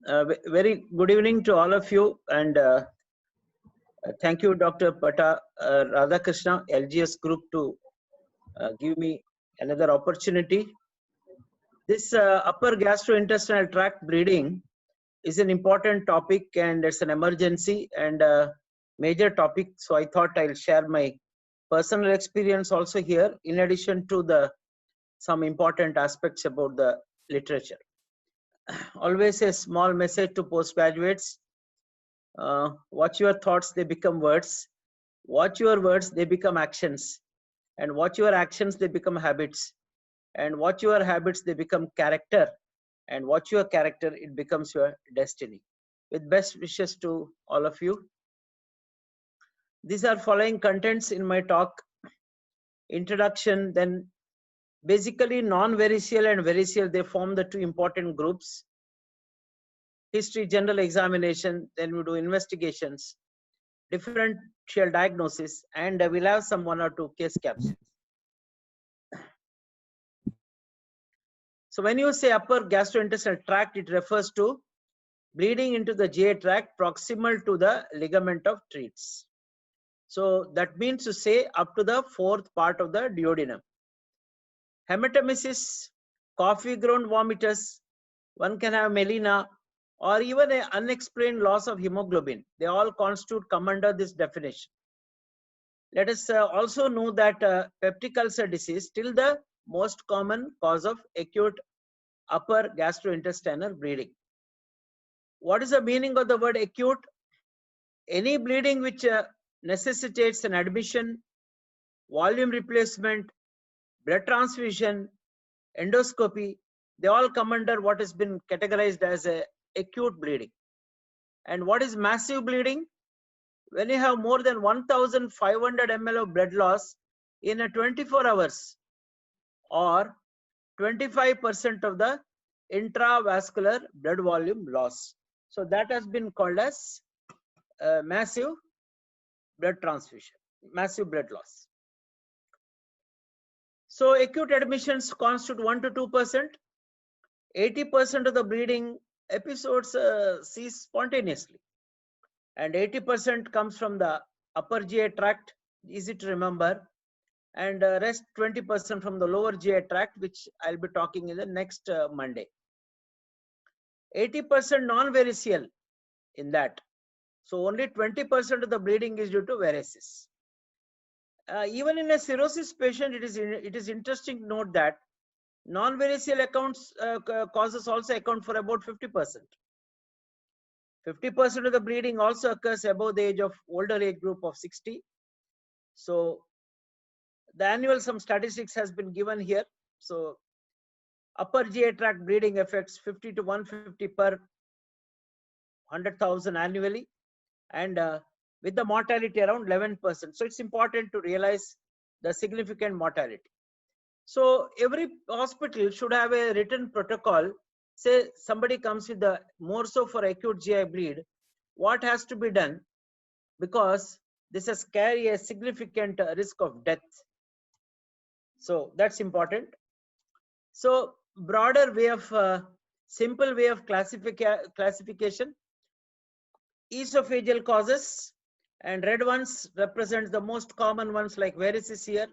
Very good evening to all of you, and thank you, Dr. Pata Radhakrishna, LGS Group, to give me another opportunity. This upper gastrointestinal tract bleeding is an important topic, and it's an emergency and major topic. So I thought I'll share my personal experience also here, in addition to some important aspects about the literature. Always a small message to postgraduates. Watch your thoughts, they become words. Watch your words, they become actions. And watch your actions, they become habits. And watch your habits, they become character. And watch your character, it becomes your destiny. With best wishes to all of you. These are following contents in my talk. Introduction, then basically non-variceal and variceal, they form the two important groups. History, general examination, then we do investigations, differential diagnosis, and we'll have some one or two case capsules. So when you say upper gastrointestinal tract, it refers to bleeding into the GI tract proximal to the ligament of Treats. So that means to say up to the fourth part of the duodenum. Hematemesis, coffee ground vomitus, one can have melena, or even an unexplained loss of hemoglobin. They all come under this definition. Let us also know that peptic ulcer disease still the most common cause of acute upper gastrointestinal bleeding. What is the meaning of the word acute? Any bleeding which necessitates an admission, volume replacement, blood transfusion, endoscopy, they all come under what has been categorized as a acute bleeding. And what is massive bleeding? When you have more than 1,500 ml of blood loss in a 24 hours, or 25% of the intravascular blood volume loss. So that has been called as massive blood transfusion, massive blood loss. So acute admissions constitute 1 to 2%. 80% of the bleeding episodes cease spontaneously, and 80% comes from the upper GI tract, easy to remember, and rest 20% from the lower GI tract, which I'll be talking in the next Monday. 80% non-variceal in that. So only 20% of the bleeding is due to varices. Even in a cirrhosis patient, it is interesting to note that non-variceal causes also account for about 50%. 50% of the bleeding also occurs above the age of older age group of 60. So the annual some statistics has been given here. So upper GI tract bleeding affects 50 to 150 per 100,000 annually, and with the mortality around 11%. So it's important to realize the significant mortality. So every hospital should have a written protocol. Say somebody comes with the more so for acute GI bleed, what has to be done, because this has carry a significant risk of death. So that's important. So broader way of simple way of classification: esophageal causes, and red ones represent the most common ones like varices here.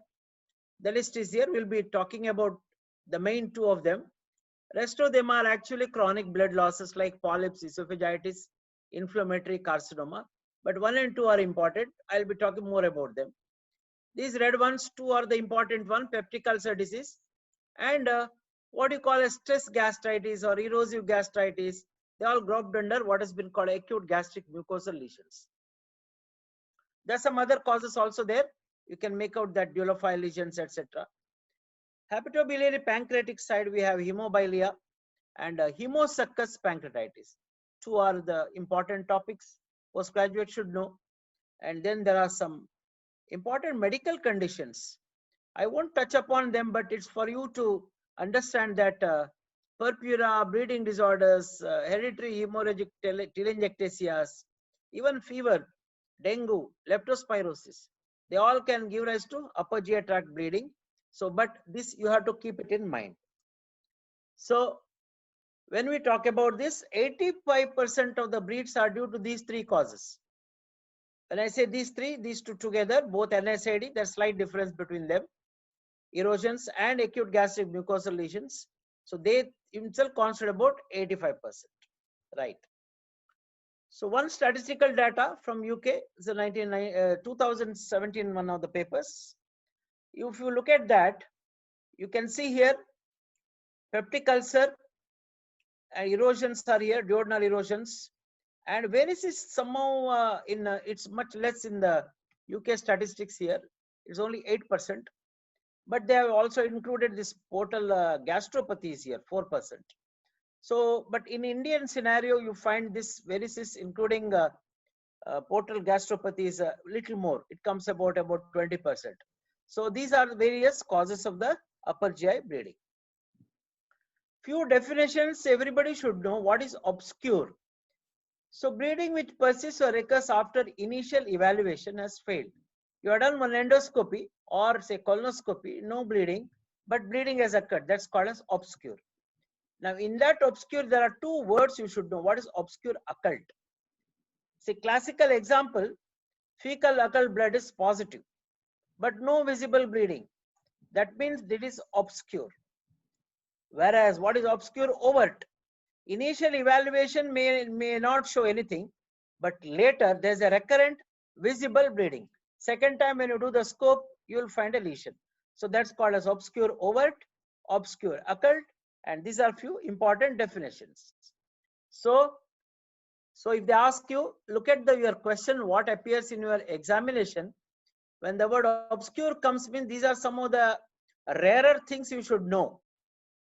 The list is here. We'll be talking about the main two of them. Rest of them are actually chronic blood losses like polyps, esophagitis, inflammatory carcinoma. But 1 and 2 are important. I'll be talking more about them. These red ones, 2 are the important one: peptic ulcer disease and what you call a stress gastritis or erosive gastritis. They all grouped under what has been called acute gastric mucosal lesions. There's some other causes also there. You can make out that duophile lesions, etc. Hepatobiliary pancreatic side, we have hemobilia and hemosuccus pancreatitis. 2 are the important topics postgraduate should know. And then there are some important medical conditions. I won't touch upon them, but it's for you to understand that purpura, bleeding disorders, hereditary hemorrhagic telangiectasias, even fever, dengue, leptospirosis, they all can give rise to upper GI tract bleeding. So, but this you have to keep it in mind. So, When we talk about this, 85% of the bleeds are due to these three causes. When I say these three, these two together, both NSAID, there's slight difference between them, erosions and acute gastric mucosal lesions. So they himself constitute about 85%, right? So one statistical data from UK is the 2017 one of the papers. If you look at that, you can see here peptic ulcer erosions are here, duodenal erosions, and varices is somehow it's much less in the UK statistics here. It's only 8%, but they have also included this portal gastropathies here, 4%. So, but in Indian scenario, you find this varices including portal gastropathy is a little more. It comes about 20%. So these are the various causes of the upper GI bleeding. Few definitions everybody should know. What is obscure? So bleeding which persists or recurs after initial evaluation has failed. You have done one endoscopy or say colonoscopy, no bleeding, but bleeding has occurred. That's called as obscure. Now in that obscure, there are two words you should know. What is obscure? Occult. See, classical example, fecal occult blood is positive, but no visible bleeding. That means it is obscure. Whereas what is obscure? Overt. Initial evaluation may not show anything, but later there's a recurrent visible bleeding. Second time when you do the scope, you will find a lesion. So that's called as obscure overt, obscure occult, and these are few important definitions. So if they ask you, look at your question, what appears in your examination. When the word obscure comes in, these are some of the rarer things you should know.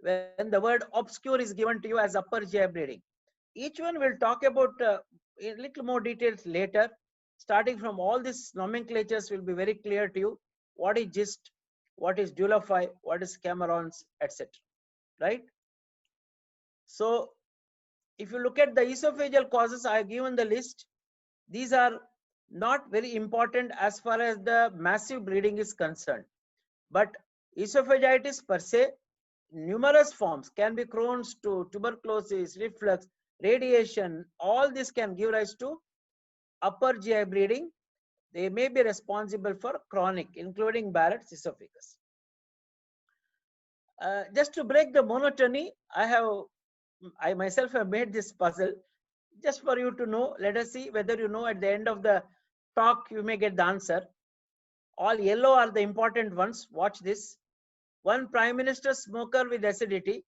When the word obscure is given to you as upper GI bleeding. Each one will talk about a little more details later. Starting from all these nomenclatures will be very clear to you. What is GIST, what is Dulafy, what is Camerons, etc. Right? So if you look at the esophageal causes, I have given the list. These are not very important as far as the massive bleeding is concerned. But esophagitis per se, numerous forms can be Crohn's to tuberculosis, reflux, radiation, all this can give rise to upper GI bleeding. They may be responsible for chronic, including Barrett's esophagus. Just to break the monotony, I myself have made this puzzle just for you to know. Let us see whether you know at the end of the talk, you may get the answer. All yellow are the important ones. Watch this. One prime minister smoker with acidity,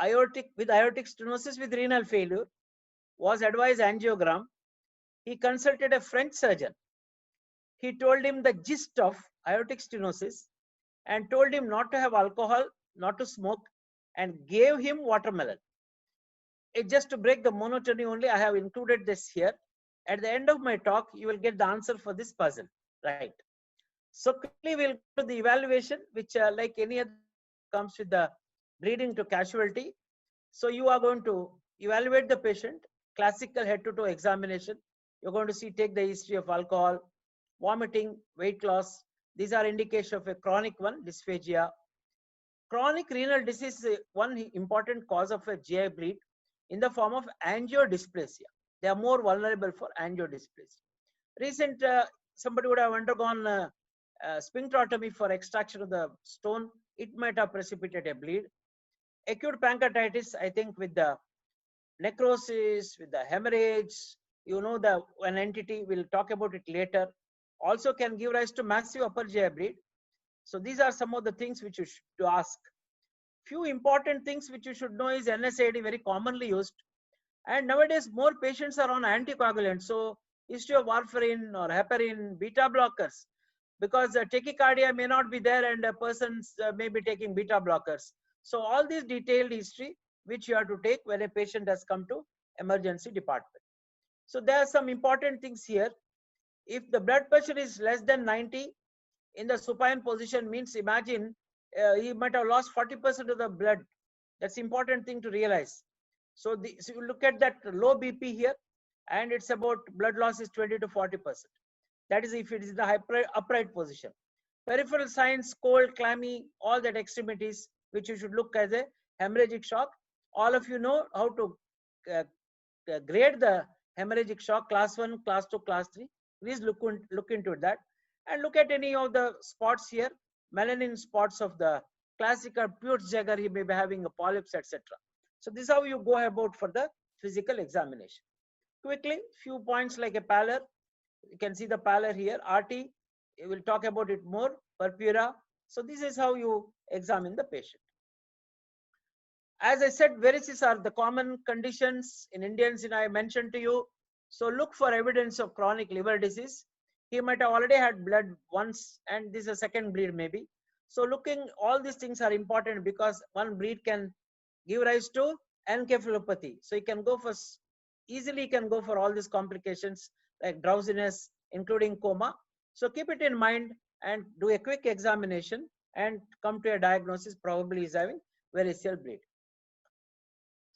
aortic stenosis with renal failure, was advised angiogram. He consulted a French surgeon. He told him the gist of aortic stenosis and told him not to have alcohol, not to smoke, and gave him watermelon. Just to break the monotony only, I have included this here. At the end of my talk, you will get the answer for this puzzle. Right. So quickly we'll go to the evaluation, which like any other comes with the bleeding to casualty. So you are going to evaluate the patient, classical head-to-toe examination. You're going to see, take the history of alcohol, vomiting, weight loss. These are indications of a chronic one, dysphagia. Chronic renal disease is one important cause of a GI bleed in the form of angiodysplasia. They are more vulnerable for angiodysplasia. Recent, somebody would have undergone sphincterotomy for extraction of the stone. It might have precipitated a bleed. Acute pancreatitis, I think with the necrosis, with the hemorrhage, you know, an entity, we'll talk about it later, also can give rise to massive upper GI bleed. So these are some of the things which you should ask. Few important things which you should know is NSAID, very commonly used. And nowadays, more patients are on anticoagulants. So history of warfarin or heparin, beta blockers, because tachycardia may not be there and a person may be taking beta blockers. So all this detailed history which you have to take when a patient has come to emergency department. So there are some important things here. If the blood pressure is less than 90 in the supine position, means imagine he might have lost 40% of the blood. That's important thing to realize. So you look at that low BP here, and it's about blood loss is 20 to 40%. That is if it is the upright position. Peripheral signs, cold, clammy, all that extremities, which you should look as a hemorrhagic shock. All of you know how to uh, grade the hemorrhagic shock, class 1, class 2, class 3. Please look into that and look at any of the spots here, melanin spots of the classical Peutz-Jeghers, he may be having a polyps, etc. So this is how you go about for the physical examination. Quickly, few points like a pallor. You can see the pallor here. RT, we will talk about it more. Purpura. So this is how you examine the patient. As I said, varices are the common conditions in Indians, and I mentioned to you. So look for evidence of chronic liver disease. He might have already had blood once, and this is a second bleed maybe. So looking, all these things are important because one bleed can give rise to encephalopathy. So you can go for, easily you can go for all these complications like drowsiness, including coma. So keep it in mind and do a quick examination and come to a diagnosis, probably is having variceal bleed.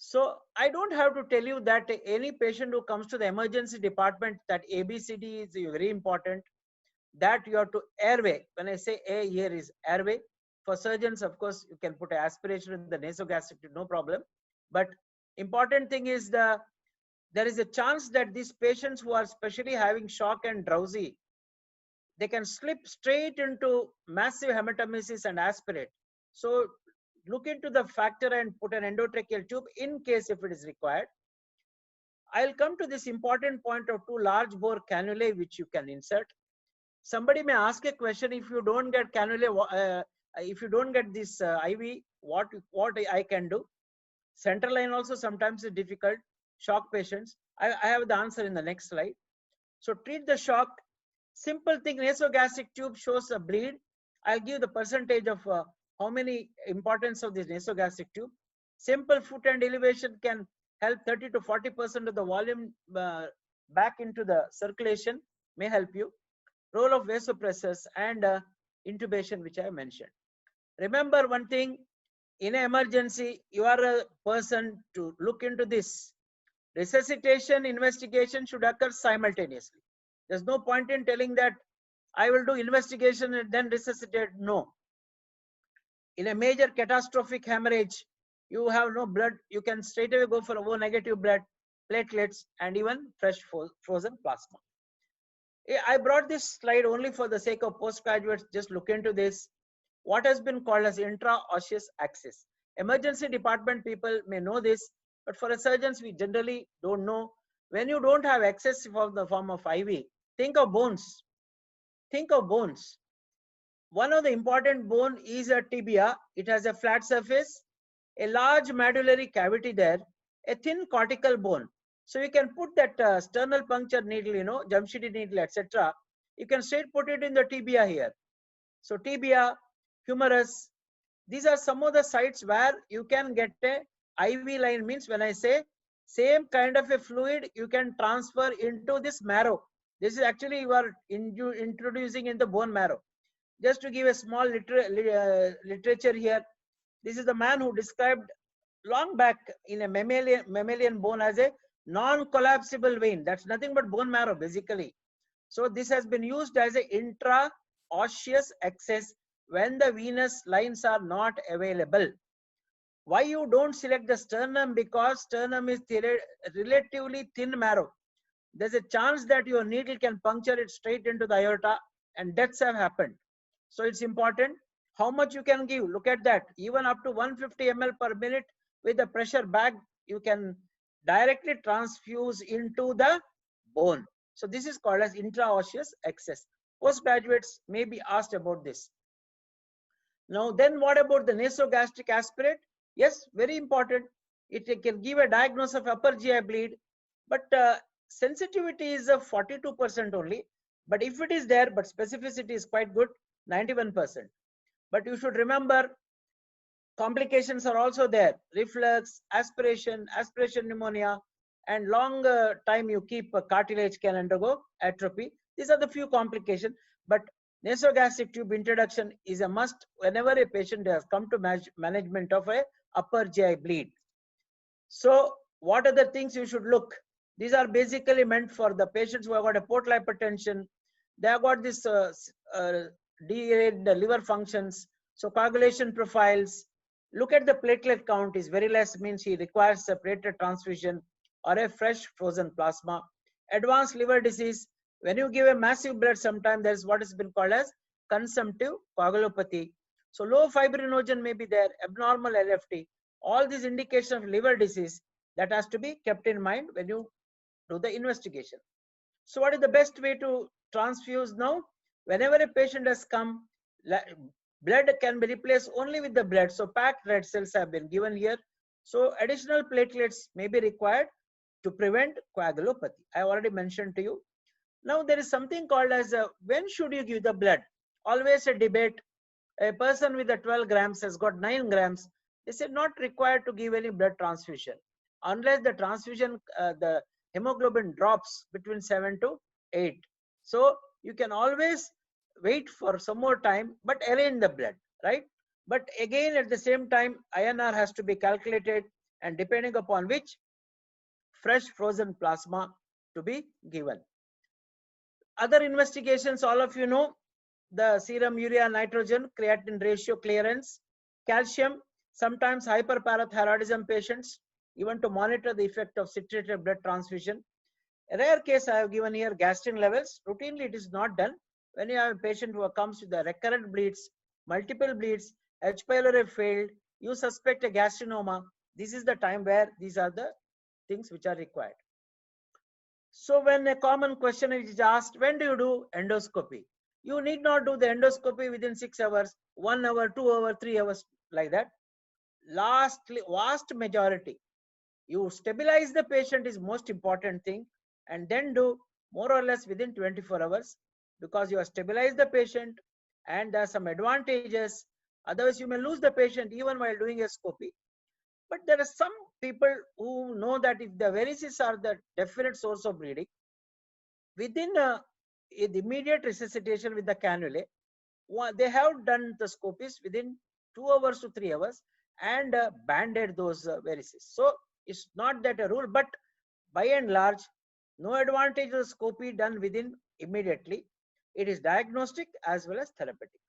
So I don't have to tell you that any patient who comes to the emergency department, that ABCD is very important, that you have to airway. When I say A here is airway. For surgeons, of course, you can put aspiration in the nasogastric tube, no problem. But important thing is there is a chance that these patients who are especially having shock and drowsy, they can slip straight into massive hematemesis and aspirate. So look into the factor and put an endotracheal tube in case if it is required. I'll come to this important point of 2 large bore cannulae which you can insert. Somebody may ask a question, if you don't get cannulae, if you don't get this IV, what I can do? Central line also sometimes is difficult. Shock patients. I have the answer in the next slide. So treat the shock. Simple thing, nasogastric tube shows a bleed. I'll give the percentage of how many importance of this nasogastric tube. Simple foot and elevation can help 30 to 40% of the volume back into the circulation, may help you. Role of vasopressors and intubation, which I mentioned. Remember one thing, in an emergency, you are a person to look into this. Resuscitation investigation should occur simultaneously. There's no point in telling that I will do investigation and then resuscitate. No. In a major catastrophic hemorrhage, you have no blood, you can straight away go for O negative blood, platelets, and even fresh frozen plasma. I brought this slide only for the sake of postgraduates. Just look into this. What has been called as intraosseous access. Emergency department people may know this, but for a surgeons, we generally don't know. When you don't have access from the form of IV, think of bones. Think of bones. One of the important bone is a tibia. It has a flat surface, a large medullary cavity there, a thin cortical bone. So you can put that sternal puncture needle, Jamshidi needle, etc. You can straight put it in the tibia here. So tibia, humerus, these are some of the sites where you can get a IV line. Means when I say same kind of a fluid, you can transfer into this marrow. This is actually you are introducing in the bone marrow. Just to give a small literature here, this is the man who described long back in a mammalian bone as a non-collapsible vein. That's nothing but bone marrow basically. So this has been used as an intraosseous access when the venous lines are not available. Why you don't select the sternum? Because sternum is relatively thin marrow. There's a chance that your needle can puncture it straight into the aorta, and deaths have happened. So it's important how much you can give. Look at that. Even up to 150 ml per minute with the pressure bag, you can directly transfuse into the bone. So this is called as intraosseous access. Postgraduates may be asked about this. Now then, what about the nasogastric aspirate? Yes, very important. It can give a diagnosis of upper GI bleed, but sensitivity is of 42% only. But if it is there, but specificity is quite good, 91%. But you should remember, complications are also there. Reflux, aspiration pneumonia, and long time you keep cartilage can undergo atrophy. These are the few complications. But nasogastric tube introduction is a must whenever a patient has come to management of a upper GI bleed. So what are the things you should look? These are basically meant for the patients who have got a portal hypertension. They have got this degraded liver functions. So coagulation profiles, Look at the platelet count is very less, means he requires a platelet transfusion or a fresh frozen plasma. Advanced liver disease, when you give a massive blood, sometimes there is what has been called as consumptive coagulopathy. So low fibrinogen may be there, abnormal LFT. All these indications of liver disease that has to be kept in mind when you do the investigation. So what is the best way to transfuse now? Whenever a patient has come, blood can be replaced only with the blood. So packed red cells have been given here. So additional platelets may be required to prevent coagulopathy. I already mentioned to you. Now there is something called as when should you give the blood? Always a debate. A person with the 12 grams has got 9 grams. They say not required to give any blood transfusion unless the transfusion, the hemoglobin drops between 7 to 8. So you can always wait for some more time, but arrange the blood, right? But again, at the same time, INR has to be calculated, and depending upon which, fresh frozen plasma to be given. Other investigations, all of you know, the serum urea nitrogen, creatinine ratio clearance, calcium, sometimes hyperparathyroidism patients, even to monitor the effect of citrated blood transfusion. A rare case I have given here, gastrin levels. Routinely it is not done. When you have a patient who comes with the recurrent bleeds, multiple bleeds, H. pylori failed, you suspect a gastrinoma, this is the time where these are the things which are required. So when a common question is asked, when do you do endoscopy? You need not do the endoscopy within 6 hours, 1 hour, 2 hours, 3 hours, like that. Lastly, vast majority, you stabilize the patient is most important thing, and then do more or less within 24 hours, because you have stabilized the patient and there are some advantages. Otherwise, you may lose the patient even while doing a scopy. But there are some people who know that if the varices are the definite source of bleeding, within immediate resuscitation with the cannula, they have done the scopies within 2 hours to 3 hours and banded those varices. So it's not that a rule, but by and large, no advantage of scopy done within immediately. It is diagnostic as well as therapeutic.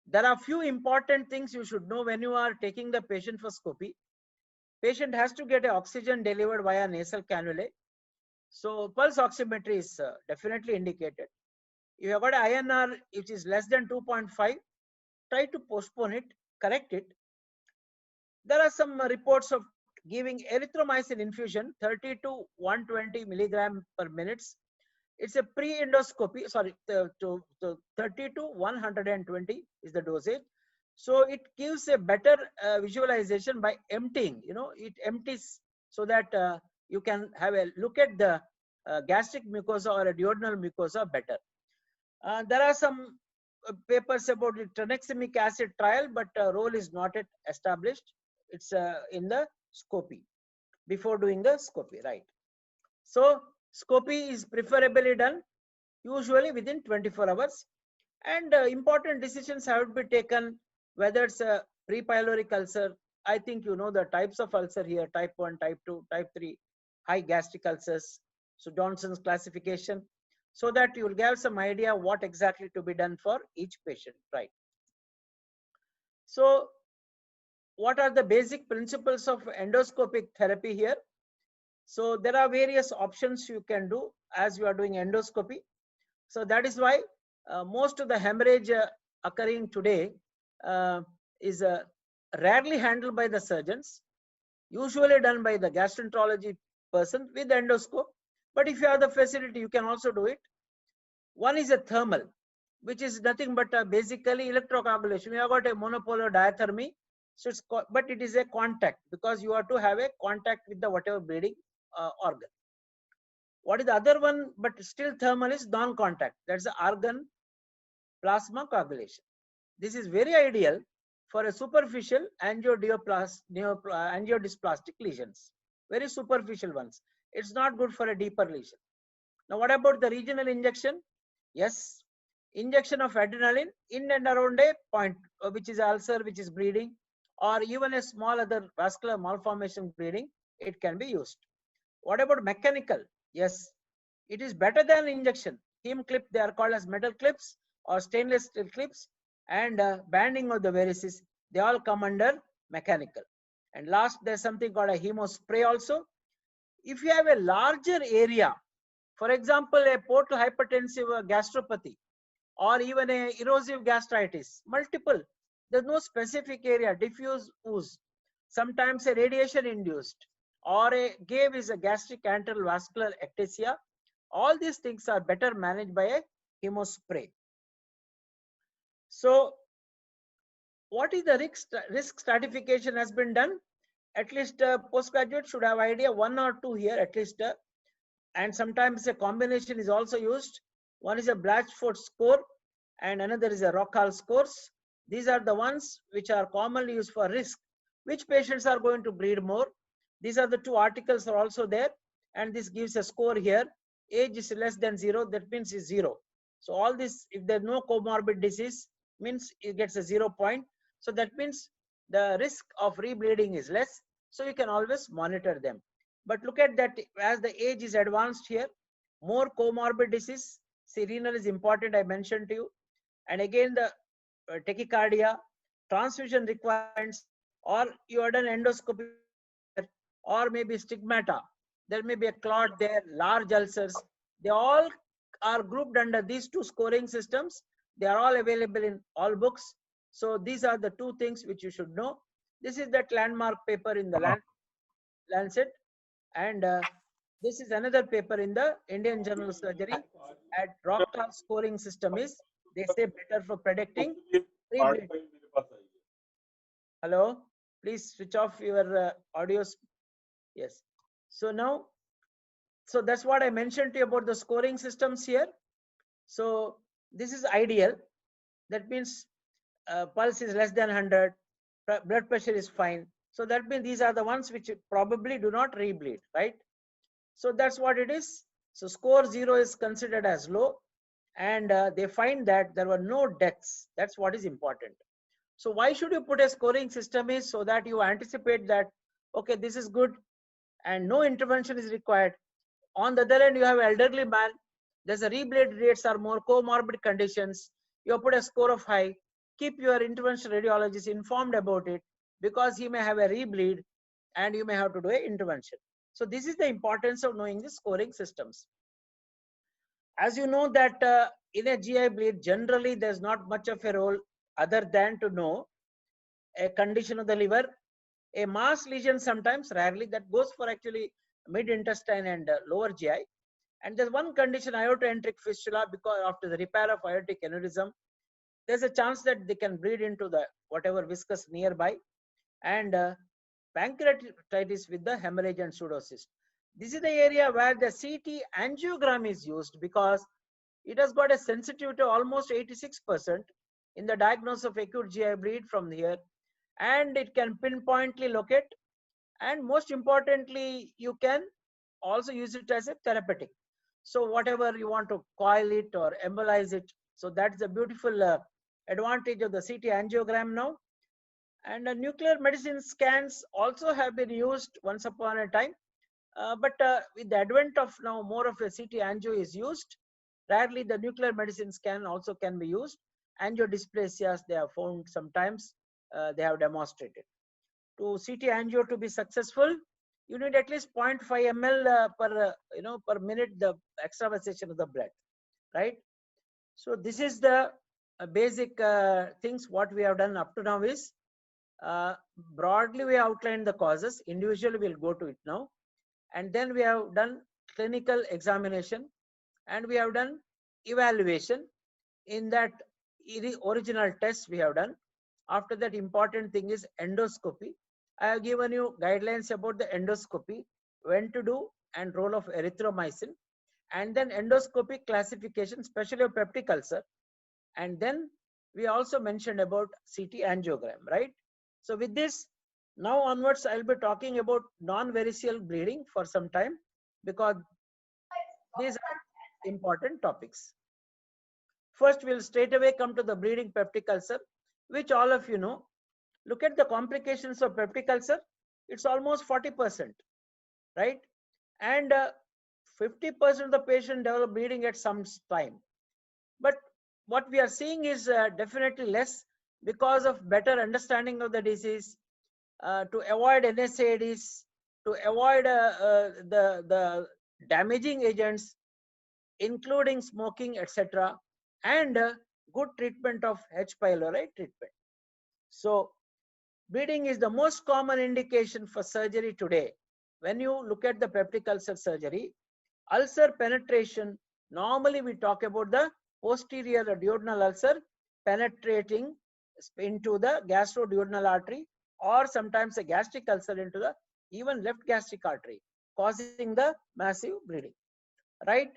There are few important things you should know when you are taking the patient for scopy. Patient has to get oxygen delivered via nasal cannula. So pulse oximetry is definitely indicated. If you have got INR which is less than 2.5, try to postpone it, correct it. There are some reports of giving erythromycin infusion 30 to 120 milligram per minute. It's a pre-endoscopy, sorry, to 30 to 120 is the dosage. So it gives a better visualization by emptying, it empties so that you can have a look at the gastric mucosa or a duodenal mucosa better. There are some papers about the tranexamic acid trial, but role is not yet established. It's in the scopy, before doing the scopy, right? So scopy is preferably done usually within 24 hours, and important decisions have to be taken, whether it's a pre-pyloric ulcer. I think you know the types of ulcer here: type 1, type 2, type 3, high gastric ulcers. So Johnson's classification, so that you will get some idea what exactly to be done for each patient, right? So what are the basic principles of endoscopic therapy here? So there are various options you can do as you are doing endoscopy. So that is why most of the hemorrhage occurring today is rarely handled by the surgeons, usually done by the gastroenterology person with the endoscope. But if you have the facility, you can also do it. One is a thermal, which is nothing but basically electrocoagulation. We have got a monopolar diathermy, so but it is a contact, because you have to have a contact with the whatever bleeding organ. What is the other one, but still thermal, is non-contact. That's the organ plasma coagulation. This is very ideal for a superficial angiodysplastic lesions, very superficial ones. It's not good for a deeper lesion. Now, what about the regional injection? Yes, injection of adrenaline in and around a point, which is ulcer, which is bleeding, or even a small other vascular malformation bleeding, it can be used. What about mechanical? Yes, it is better than injection. Heme clip, they are called as metal clips or stainless steel clips, and banding of the varices. they all come under mechanical. And last, there's something called a hemospray also. If you have a larger area, for example, a portal hypertensive gastropathy, or even a erosive gastritis, multiple, there's no specific area, diffuse ooze, sometimes a radiation induced, or a GAVE is a gastric antral vascular ectasia. All these things are better managed by a hemospray. So what is the risk stratification has been done? At least postgraduate should have idea, one or two here at least, and sometimes a combination is also used. One is a Blatchford score and another is a Rockall scores. These are the ones which are commonly used for risk. Which patients are going to bleed more? These are the two articles are also there, and this gives a score here. Age is less than 0, that means is 0. So all this, if there's no comorbid disease, means it gets a 0 point. So that means the risk of rebleeding is less. So you can always monitor them. But look at that, as the age is advanced here, more comorbid disease. See, renal is important, I mentioned to you. And again, the tachycardia, transfusion requirements, or you have done endoscopy, or maybe stigmata. There may be a clot there, large ulcers. They all are grouped under these two scoring systems. They are all available in all books. So these are the two things which you should know. This is that landmark paper in the Lancet. And this is another paper in the Indian Journal of Surgery. At Rockall scoring system is, they say, better for predicting rebleeding. Hello, please switch off your audios. Yes. So now, so that's what I mentioned to you about the scoring systems here. So this is ideal. That means pulse is less than 100, blood pressure is fine. So that means these are the ones which probably do not rebleed, right? So that's what it is. So score 0 is considered as low, and they find that there were no deaths. That's what is important. So why should you put a scoring system is so that you anticipate that, okay, this is good and no intervention is required. On the other hand, you have elderly man, there's a rebleed rates are more, comorbid conditions. You put a score of high, keep your intervention radiologist informed about it, because he may have a rebleed and you may have to do an intervention. So this is the importance of knowing the scoring systems. As you know that in a GI bleed, generally there's not much of a role other than to know a condition of the liver, a mass lesion sometimes, rarely, that goes for actually mid-intestine and lower GI. And there's one condition, aortoenteric fistula, because after the repair of aortic aneurysm, there's a chance that they can bleed into the whatever viscous nearby, and pancreatitis with the hemorrhage and pseudocyst. This is the area where the CT angiogram is used, because it has got a sensitivity of almost 86% in the diagnosis of acute GI bleed from here, and it can pinpointly locate, and most importantly, you can also use it as a therapeutic. So whatever you want to coil it or embolize it, so that's a beautiful advantage of the CT angiogram now. And nuclear medicine scans also have been used once upon a time, but with the advent of now more of a CT angio is used. Rarely the nuclear medicine scan also can be used. Angiodysplasias they have found sometimes, they have demonstrated. To CT angio to be successful, you need at least 0.5 ml per minute the extravasation of the blood, right? So this is the basic things what we have done up to now is, broadly we outlined the causes. Individually we'll go to it now, and then we have done clinical examination, and we have done evaluation. In that original test we have done. After that, important thing is endoscopy. I have given you guidelines about the endoscopy, when to do, and role of erythromycin, and then endoscopic classification, especially of peptic ulcer. And then we also mentioned about CT angiogram, right? So with this, now onwards, I'll be talking about non-variceal bleeding for some time, because these are important topics. First, we'll straight away come to the bleeding peptic ulcer, which all of you know. Look at the complications of peptic ulcer. It's almost 40%, right? And 50% of the patient develop bleeding at some time. But what we are seeing is definitely less, because of better understanding of the disease, to avoid NSAIDs, to avoid the damaging agents, including smoking, etc., and good treatment of H. pylori treatment. So, bleeding is the most common indication for surgery today. When you look at the peptic ulcer surgery, ulcer penetration, normally we talk about the posterior duodenal ulcer penetrating into the gastroduodenal artery, or sometimes a gastric ulcer into the even left gastric artery, causing the massive bleeding, right?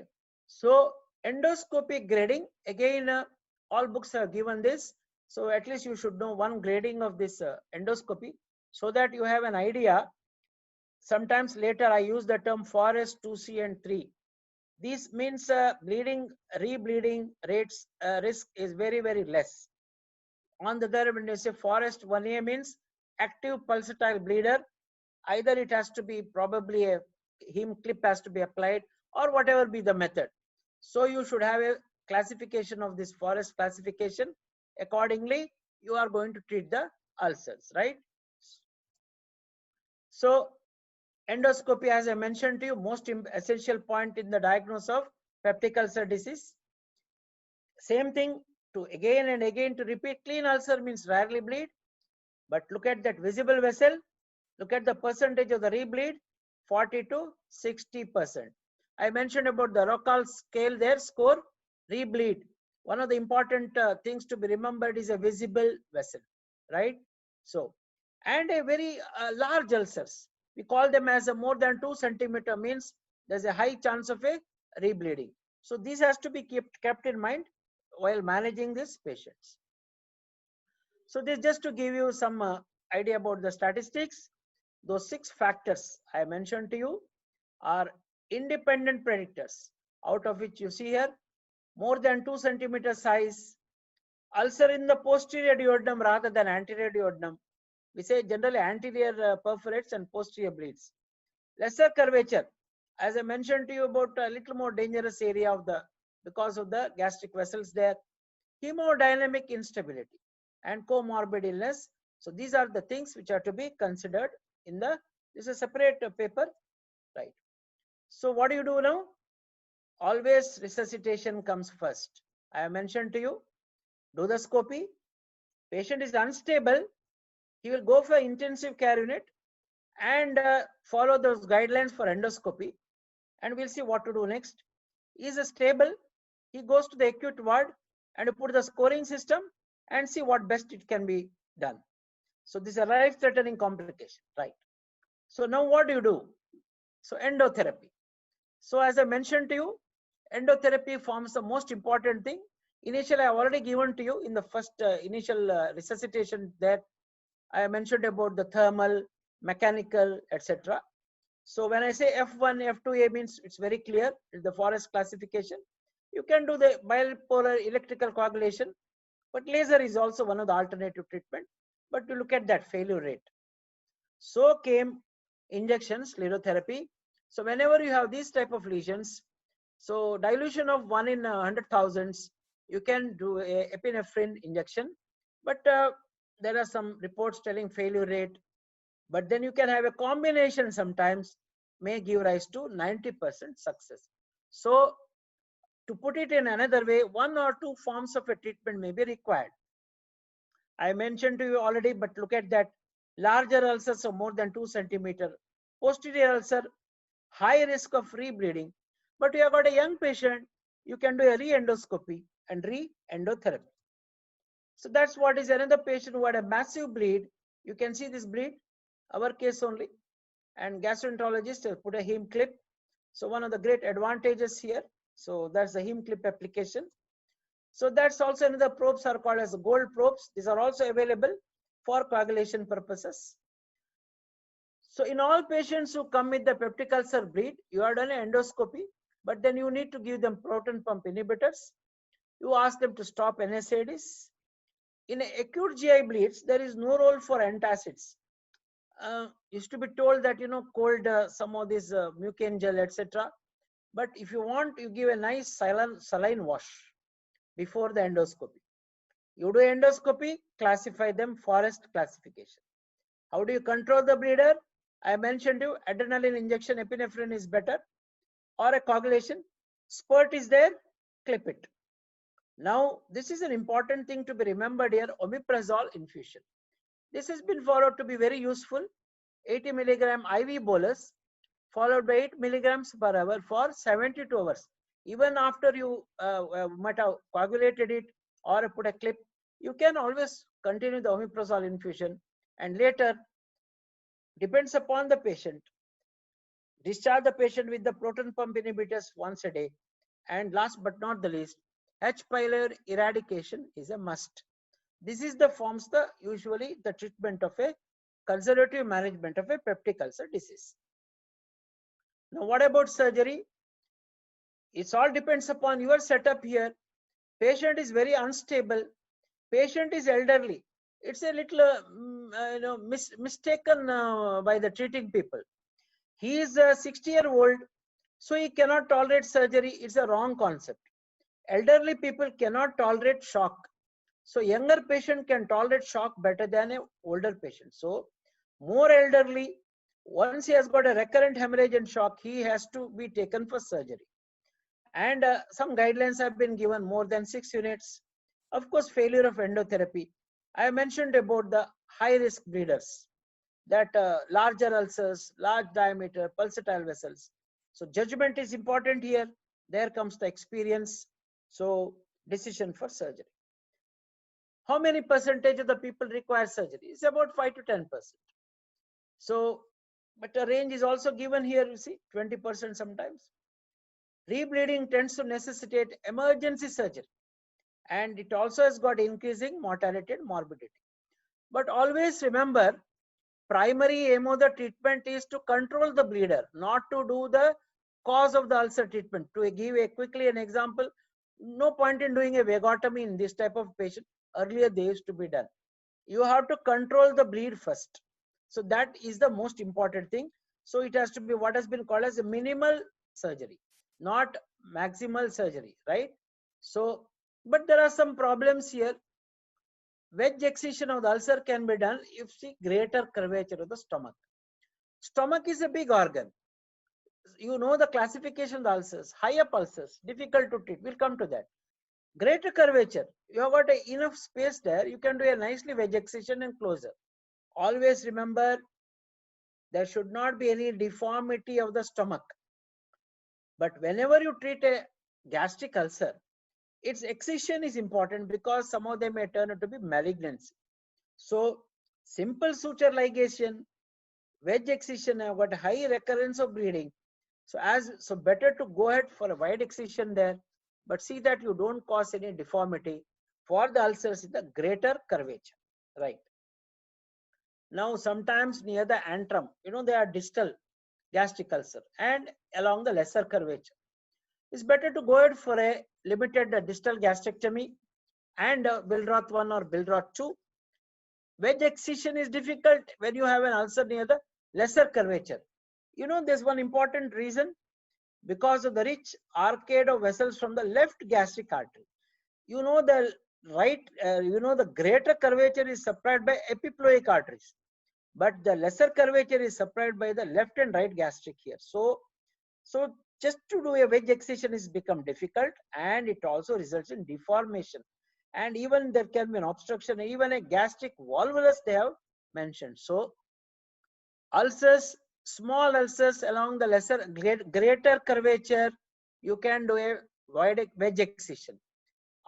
So endoscopic grading, again, all books have given this, so at least you should know one grading of this endoscopy, so that you have an idea. Sometimes later I use the term forest 2C and 3. This means bleeding, rebleeding rates risk is very, very less. On the other, when you say forest 1A means active pulsatile bleeder, either it has to be probably a heme clip has to be applied, or whatever be the method. So you should have a classification of this forest classification. Accordingly, you are going to treat the ulcers, right? So endoscopy, as I mentioned to you, most essential point in the diagnosis of peptic ulcer disease. Same thing, to again and again to repeat, clean ulcer means rarely bleed, but look at that visible vessel, look at the percentage of the rebleed, 40 to 60%. I mentioned about the Rockall scale there, score, rebleed. One of the important things to be remembered is a visible vessel, right? So, and a very large ulcers, we call them as a more than 2 centimeter, means there's a high chance of a rebleeding. So this has to be kept in mind while managing these patients. So this just to give you some idea about the statistics. Those 6 factors I mentioned to you are independent predictors, out of which you see here more than 2 centimeter size, ulcer in the posterior duodenum rather than anterior duodenum. We say generally anterior perforates and posterior bleeds. Lesser curvature, as I mentioned to you about a little more dangerous area of the, because of the gastric vessels there. Hemodynamic instability and comorbid illness. So these are the things which are to be considered in the, this is a separate paper, right? So what do you do now? Always resuscitation comes first. I have mentioned to you, do the scopy. Patient is unstable, he will go for intensive care unit and follow those guidelines for endoscopy, and we'll see what to do next. Is stable, he goes to the acute ward and put the scoring system and see what best it can be done. So this is a life-threatening complication, right? So now what do you do? So endotherapy. So as I mentioned to you, endotherapy forms the most important thing. Initially, I have already given to you in the first initial resuscitation that I mentioned about the thermal, mechanical, etc. So when I say F1, F2A means it's very clear, it's the forest classification. You can do the bipolar electrical coagulation, but laser is also one of the alternative treatment. But you look at that failure rate. So came injections, sclerotherapy. So whenever you have these type of lesions, so dilution of 1 in 100,000, you can do a epinephrine injection. But there are some reports telling failure rate. But then you can have a combination sometimes may give rise to 90% success. So to put it in another way, 1 or 2 forms of a treatment may be required. I mentioned to you already, but look at that. Larger ulcers of more than 2 centimeter, posterior ulcer, high risk of rebleeding. But you have got a young patient, you can do a re-endoscopy and re-endotherapy. So that's what is another patient who had a massive bleed. You can see this bleed, our case only. And gastroenterologist has put a heme clip. So one of the great advantages here. So that's the heme clip application. So that's also another probes are called as gold probes. These are also available for coagulation purposes. So in all patients who come with the peptic ulcer bleed, you are done an endoscopy, but then you need to give them proton pump inhibitors. You ask them to stop NSAIDs. In acute GI bleeds, there is no role for antacids. Used to be told that, you know, cold some of this mucin gel, etc. But if you want, you give a nice saline wash before the endoscopy. You do endoscopy, classify them, Forrest classification. How do you control the bleeder? I mentioned you, adrenaline injection, epinephrine is better, or a coagulation. Spurt is there, clip it. Now, this is an important thing to be remembered here, omeprazole infusion. This has been followed to be very useful. 80 milligram IV bolus followed by 8 milligrams per hour for 72 hours. Even after you might have coagulated it or put a clip, you can always continue the omeprazole infusion, and later, depends upon the patient, discharge the patient with the proton pump inhibitors once a day. And last but not the least, H. pylori eradication is a must. This is the forms the usually the treatment of a conservative management of a peptic ulcer disease. Now, what about surgery? It all depends upon your setup here. Patient is very unstable. Patient is elderly. It's a little mistaken by the treating people. He is a 60-year-old, so he cannot tolerate surgery. It's a wrong concept. Elderly people cannot tolerate shock. So younger patient can tolerate shock better than an older patient. So more elderly, once he has got a recurrent hemorrhage and shock, he has to be taken for surgery. And some guidelines have been given, more than 6 units. Of course, failure of endotherapy. I mentioned about the high risk bleeders, that larger ulcers, large diameter, pulsatile vessels. So judgment is important here. There comes the experience. So decision for surgery. How many percentage of the people require surgery? It's about 5 to 10%. So, but the range is also given here, you see, 20% sometimes. Rebleeding tends to necessitate emergency surgery, and it also has got increasing mortality and morbidity. But always remember, primary aim of the treatment is to control the bleeder, not to do the cause of the ulcer treatment. To give a quickly an example, no point in doing a vagotomy in this type of patient. Earlier they used to be done. You have to control the bleed first. So that is the most important thing. So it has to be what has been called as a minimal surgery, not maximal surgery, right? So, but there are some problems here. Wedge excision of the ulcer can be done if the greater curvature of the stomach. Stomach is a big organ. You know the classification of the ulcers. High up ulcers, difficult to treat. We'll come to that. Greater curvature, you have got enough space there. You can do a nicely wedge excision and closure. Always remember, there should not be any deformity of the stomach. But whenever you treat a gastric ulcer, its excision is important because some of them may turn out to be malignancy. So simple suture ligation, wedge excision have got high recurrence of bleeding. So better to go ahead for a wide excision there, but see that you don't cause any deformity for the ulcers in the greater curvature, right? Now sometimes near the antrum, they are distal gastric ulcer and along the lesser curvature. It's better to go ahead for a limited distal gastrectomy and Billroth 1 or Billroth 2. Wedge excision is difficult when you have an ulcer near the lesser curvature. There's one important reason, because of the rich arcade of vessels from the left gastric artery. The the greater curvature is supplied by epiploic arteries, but the lesser curvature is supplied by the left and right gastric here. So just to do a wedge excision is become difficult, and it also results in deformation, and even there can be an obstruction, even a gastric volvulus they have mentioned. So ulcers, small ulcers along the greater curvature, you can do a wide wedge excision.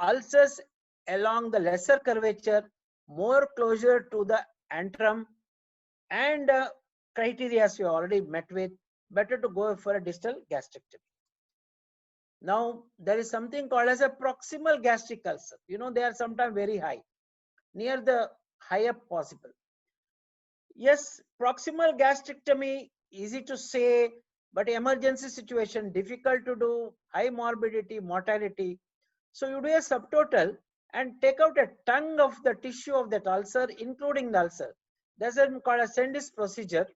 Ulcers along the lesser curvature, more closer to the antrum, and criteria as you already met with, better to go for a distal gastrectomy. Now there is something called as a proximal gastric ulcer. They are sometimes very high, near the high up possible. Yes, proximal gastrectomy, easy to say, but emergency situation, difficult to do, high morbidity, mortality. So you do a subtotal and take out a tongue of the tissue of that ulcer, including the ulcer. That's called a Sendis procedure.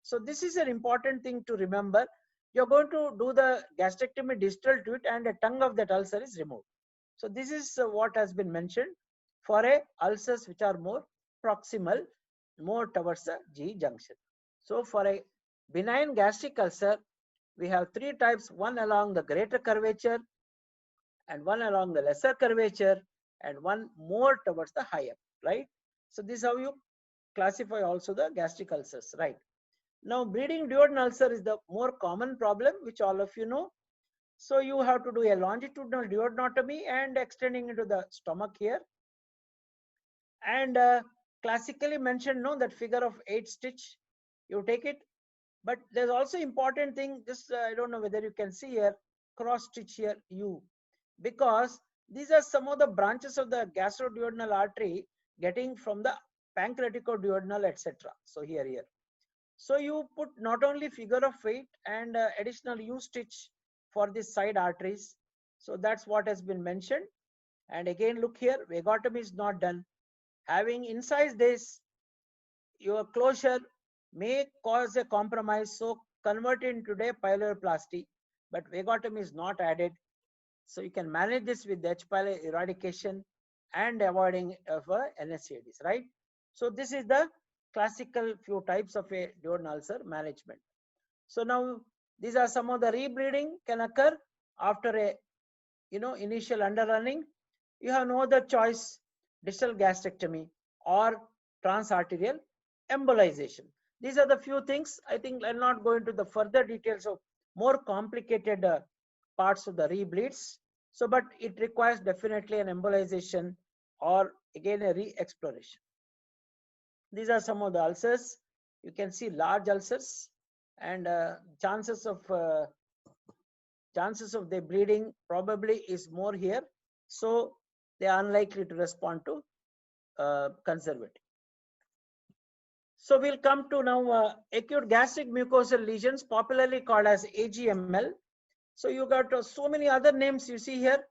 So this is an important thing to remember. You're going to do the gastrectomy distal to it, and a tongue of that ulcer is removed. So this is what has been mentioned for a ulcers which are more proximal, more towards the G junction. So for a benign gastric ulcer, we have three types, one along the greater curvature and one along the lesser curvature and one more towards the higher, right? So this is how you classify also the gastric ulcers, right? Now bleeding duodenal ulcer is the more common problem which all of you know. So you have to do a longitudinal duodenotomy and extending into the stomach here. And classically mentioned, no, that figure of 8 stitch, you take it. But there's also important thing, just I don't know whether you can see here, cross stitch here, U, because these are some of the branches of the gastroduodenal artery getting from the pancreaticoduodenal, etc. So here. So you put not only figure of 8 and additional U stitch for these side arteries. So that's what has been mentioned. And again, look here, vagotomy is not done. Having incised this, your closure may cause a compromise, so convert it into a pyeloplasty, but vagotomy is not added. So you can manage this with H. pylori eradication and avoiding of NSAIDs, right? So this is the classical few types of a duodenal ulcer management. So now these are some of the rebleeding can occur after a initial underrunning. You have no other choice, distal gastrectomy or transarterial embolization. These are the few things. I think I'll not go into the further details of more complicated parts of the rebleeds. So, but it requires definitely an embolization or again a re-exploration. These are some of the ulcers. You can see large ulcers and chances of their bleeding probably is more here. So they are unlikely to respond to conservative. So we'll come to now acute gastric mucosal lesions, popularly called as AGML. So you got so many other names you see here.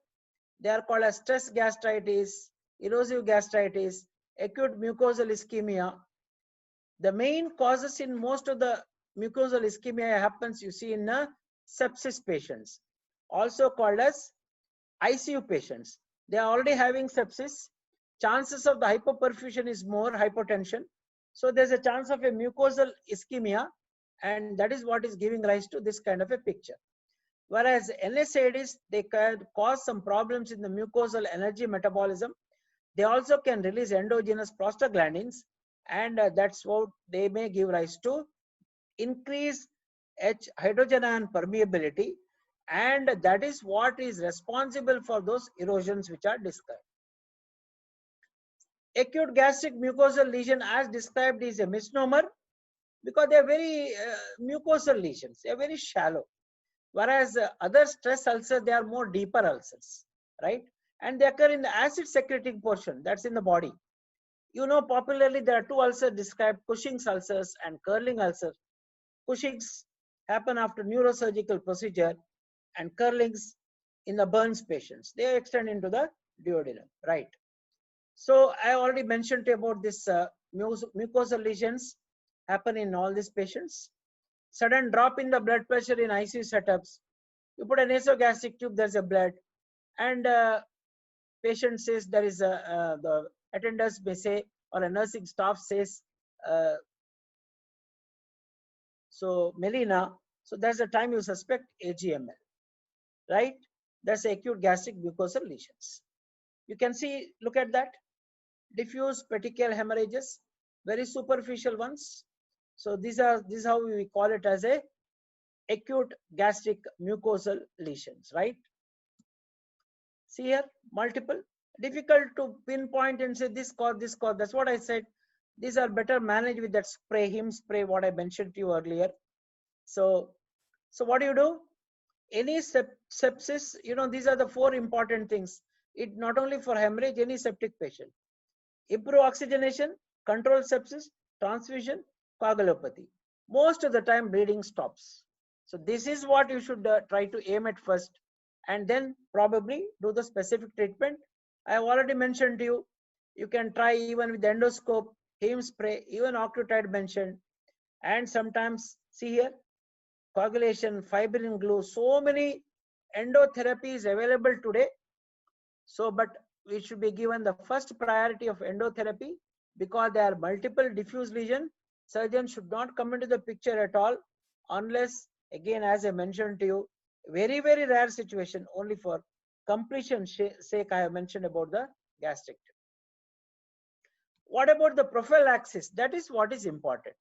They are called as stress gastritis, erosive gastritis, acute mucosal ischemia. The main causes in most of the mucosal ischemia happens, you see, in sepsis patients, also called as ICU patients. They are already having sepsis. Chances of the hypoperfusion is more, hypotension. So there's a chance of a mucosal ischemia, and that is what is giving rise to this kind of a picture. Whereas NSAIDs, they can cause some problems in the mucosal energy metabolism. They also can release endogenous prostaglandins, and that's what they may give rise to increased hydrogen ion permeability, and that is what is responsible for those erosions which are described. Acute gastric mucosal lesion as described is a misnomer because they are very mucosal lesions. They are very shallow. Whereas other stress ulcers, they are more deeper ulcers, right? And they occur in the acid secreting portion, that's in the body. Popularly there are two ulcers described, Cushing's ulcers and curling ulcers. Cushing's happen after neurosurgical procedure and curlings in the burns patients. They extend into the duodenum, right? So I already mentioned about this mucosal lesions happen in all these patients. Sudden drop in the blood pressure in ICU setups. You put a nasogastric tube, there's a blood, and patient says there is the attenders may say, or a nursing staff says, so melena. So that's the time you suspect AGML, right? That's acute gastric mucosal lesions. You can see, look at that, diffuse petechial hemorrhages, very superficial ones. So this is how we call it as a acute gastric mucosal lesions, right? See here, multiple, difficult to pinpoint and say this cause, this cause. That's what I said. These are better managed with that spray, heme spray, what I mentioned to you earlier. So what do? Any sepsis, these are the four important things. It not only for hemorrhage, any septic patient. Improve oxygenation, control sepsis, transfusion, coagulopathy. Most of the time bleeding stops. So this is what you should try to aim at first, and then probably do the specific treatment. I have already mentioned to you, you can try even with endoscope, heme spray, even octreotide mentioned, and sometimes see here, coagulation, fibrin glue, so many endotherapies available today. So, but we should be given the first priority of endotherapy because there are multiple diffuse lesion. Surgeon should not come into the picture at all unless, again, as I mentioned to you, very, very rare situation, only for completion sake I have mentioned about the gastric. What about the prophylaxis? That is what is important.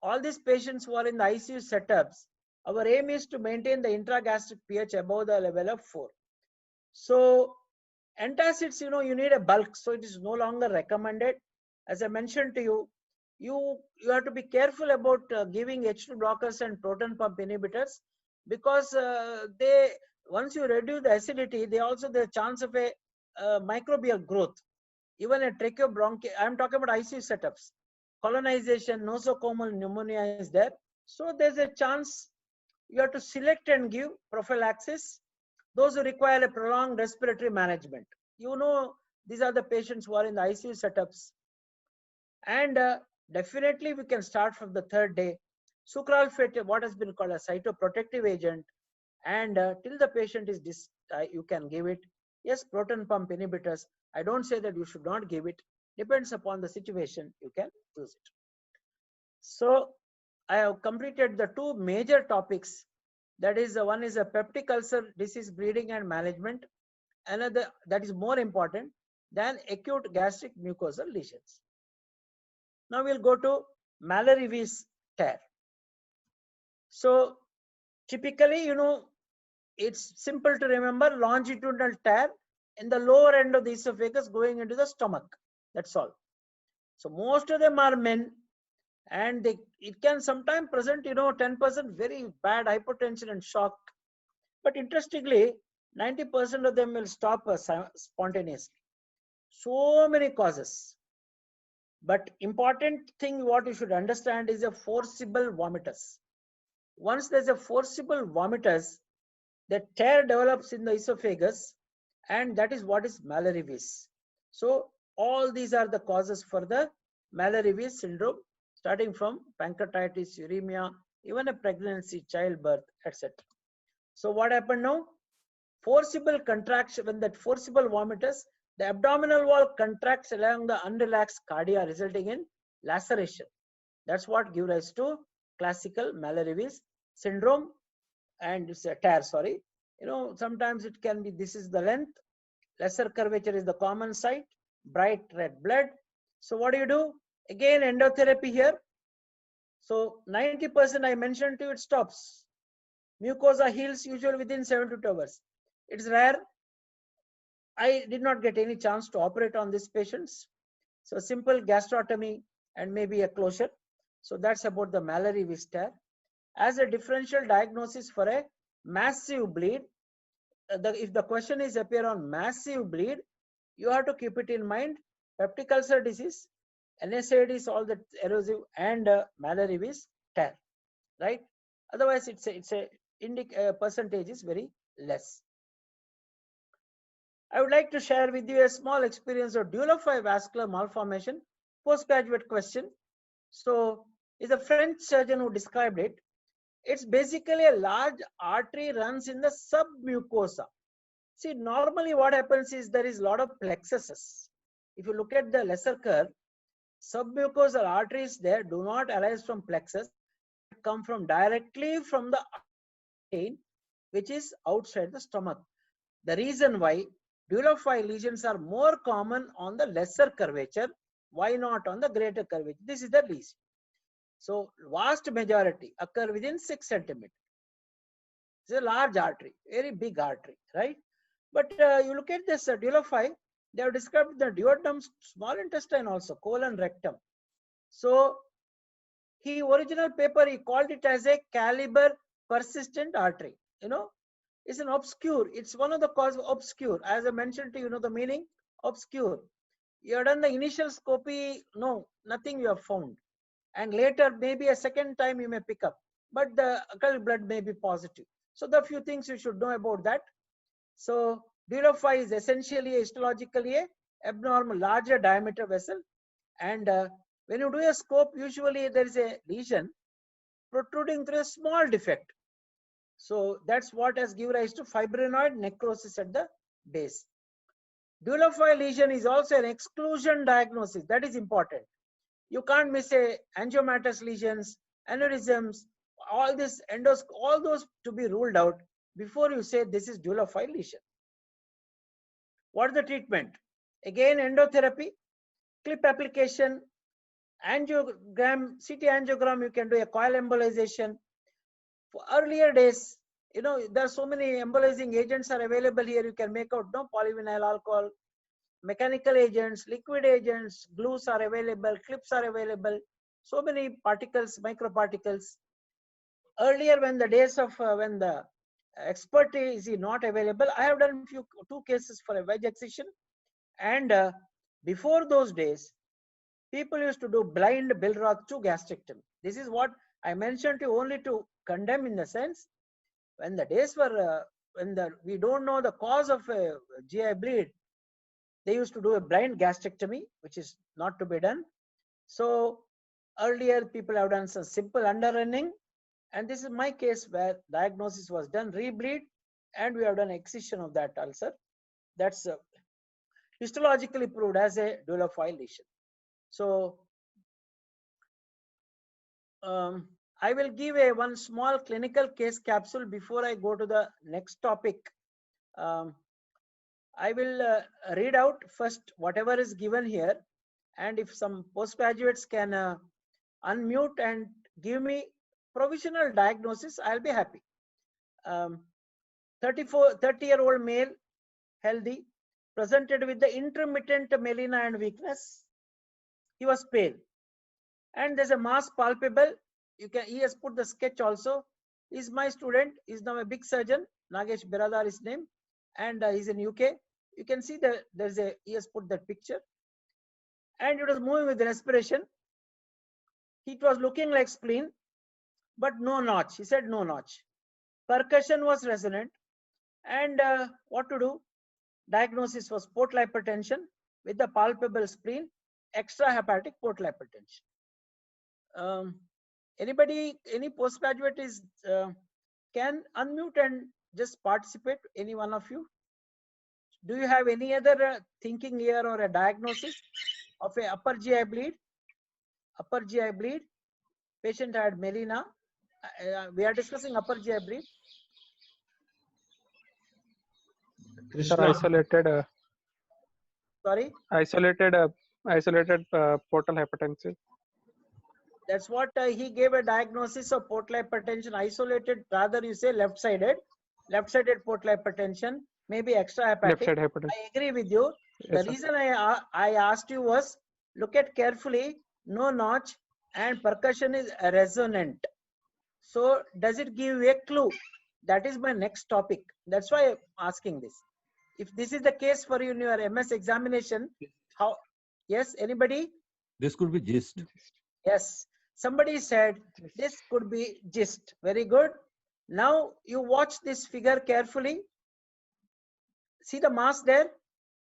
All these patients who are in the ICU setups, our aim is to maintain the intragastric pH above the level of 4. So antacids, you need a bulk, so it is no longer recommended. As I mentioned to you, you have to be careful about giving H2 blockers and proton pump inhibitors because they, once you reduce the acidity, they also the chance of a microbial growth. Even a tracheobronchial, I am talking about ICU setups, colonization, nosocomial pneumonia is there. So there's a chance you have to select and give prophylaxis. Those who require a prolonged respiratory management. These are the patients who are in the ICU setups. And definitely we can start from the third day. Sucralfate, what has been called a cytoprotective agent. And till the patient is you can give it. Yes, proton pump inhibitors. I don't say that you should not give it. Depends upon the situation, you can use it. So I have completed the two major topics. That is, one is a peptic ulcer disease breeding and management. Another that is more important than acute gastric mucosal lesions. Now we'll go to Mallory-Weiss tear. So typically, it's simple to remember, longitudinal tear in the lower end of the esophagus going into the stomach. That's all. So most of them are men, and it can sometimes present 10% very bad hypertension and shock. But interestingly, 90% of them will stop spontaneously. So many causes. But important thing what you should understand is a forcible vomitus. Once there's a forcible vomitus, the tear develops in the esophagus, and that is what is Mallory-Weiss. So all these are the causes for the Mallory-Weiss syndrome, starting from pancreatitis, uremia, even a pregnancy, childbirth, etc. So what happened now? Forcible contraction, when that forcible vomitus, the abdominal wall contracts along the unrelaxed cardia, resulting in laceration. That's what gives rise to classical Mallory-Weiss syndrome. And it's a tear, sorry. Sometimes it can be, this is the length, lesser curvature is the common site, bright red blood. So what do? Again, endotherapy here. So 90% I mentioned to you, it stops. Mucosa heals usually within 7 to 2 hours. It's rare. I did not get any chance to operate on these patients. So simple gastrotomy and maybe a closure. So that's about the Mallory-Weiss tear. As a differential diagnosis for a massive bleed, if the question is appear on massive bleed, you have to keep it in mind. Peptic ulcer disease, NSAID is all that erosive, and Mallory-Weiss tear, right? Otherwise, it's a percentage is very less. I would like to share with you a small experience of Dieulafoy vascular malformation, postgraduate question. So, it's a French surgeon who described it. It's basically a large artery runs in the submucosa. See, normally what happens is there is a lot of plexuses. If you look at the lesser curve, submucosal arteries there do not arise from plexus, come from directly from the vein, which is outside the stomach. The reason why Dieulafoy lesions are more common on the lesser curvature, why not on the greater curvature? This is the reason. So vast majority occur within 6 centimeters. It's a large artery, very big artery, right? But you look at this Dieulafoy, they have described the duodenum, small intestine also, colon, rectum. So he original paper, he called it as a caliber persistent artery. It's an obscure. It's one of the cause of obscure. As I mentioned to you, the meaning obscure. You have done the initial scopy, no, nothing you have found. And later, maybe a second time you may pick up, but the occult blood may be positive. So the few things you should know about that. So Dieulafoy is essentially histologically a abnormal, larger diameter vessel. And when you do a scope, usually there is a lesion protruding through a small defect. So that's what has given rise to fibrinoid necrosis at the base. Deulophile lesion is also an exclusion diagnosis. That is important. You can't miss a angiomatous lesions, aneurysms, all this all those to be ruled out before you say this is deulophile lesion. What is the treatment? Again, endotherapy, clip application, angiogram, CT angiogram, you can do a coil embolization. For earlier days, you know, there are so many embolizing agents are available here. You can make out no polyvinyl alcohol, mechanical agents, liquid agents, glues are available, clips are available, so many particles, microparticles. Earlier, when the days of when the expertise is not available, I have done two cases for a wedge excision, and before those days, people used to do blind Billroth 2 gastrectomy. This is what I mentioned to you only to condemn, in the sense when the days were we don't know the cause of a GI bleed, they used to do a blind gastrectomy, which is not to be done. So earlier people have done some simple underrunning, and this is my case where diagnosis was done, rebleed, and we have done excision of that ulcer. That's histologically proved as a deulophile lesion. So I will give one small clinical case capsule before I go to the next topic. I will read out first whatever is given here, and if some postgraduates can unmute and give me provisional diagnosis, I'll be happy. 30-year-old male, healthy, presented with the intermittent melena and weakness. He was pale, and there's a mass palpable. He has put the sketch also. He's my student. He's now a big surgeon. Nagesh Biradar is name, and he's in UK. You can see that he has put that picture, and it was moving with respiration. It was looking like spleen, but no notch. He said no notch. Percussion was resonant, and what to do? Diagnosis was portal hypertension with the palpable spleen, extrahepatic portal hypertension. Anybody, any postgraduate is can unmute and just participate, any one of you? Do you have any other thinking here or a diagnosis of a upper GI bleed? Upper GI bleed, patient had melena. We are discussing upper GI bleed. Sir, isolated. Sorry? Isolated portal hypertension. That's what he gave a diagnosis of portal hypertension, isolated, rather you say left-sided portal hypertension, maybe extrahepatic. Left-side hypertension. I agree with you. Yes, the reason I asked you was, look at carefully, no notch, and percussion is resonant. So does it give a clue? That is my next topic. That's why I'm asking this. If this is the case for you in your MS examination, how? Yes, anybody? This could be GIST. Yes, somebody said this could be GIST. Very good. Now you watch this figure carefully. See the mass there?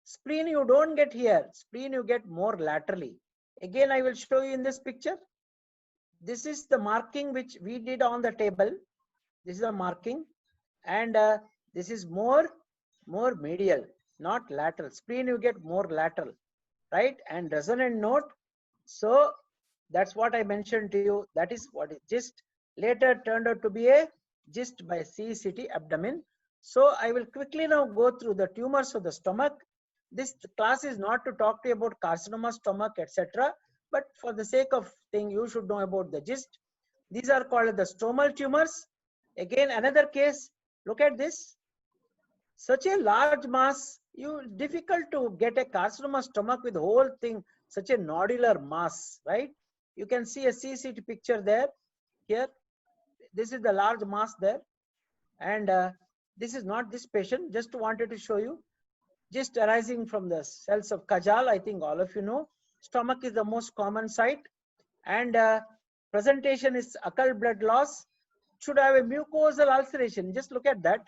Spleen you don't get here. Spleen you get more laterally. Again, I will show you in this picture. This is the marking which we did on the table. This is a marking, and this is more medial, not lateral. Spleen you get more lateral, right? And resonant node. So that's what I mentioned to you. That is what is GIST. Later turned out to be a GIST by CECT abdomen. So I will quickly now go through the tumors of the stomach. This class is not to talk to you about carcinoma, stomach, etc. But for the sake of thing, you should know about the GIST. These are called the stromal tumors. Again, another case. Look at this. Such a large mass, difficult to get a carcinoma stomach with whole thing, such a nodular mass, right? You can see a CCT picture there. Here, this is the large mass there, and this is not this patient. Just wanted to show you, just arising from the cells of Kajal. I think all of you know. Stomach is the most common site, and presentation is occult blood loss. Should have a mucosal ulceration. Just look at that.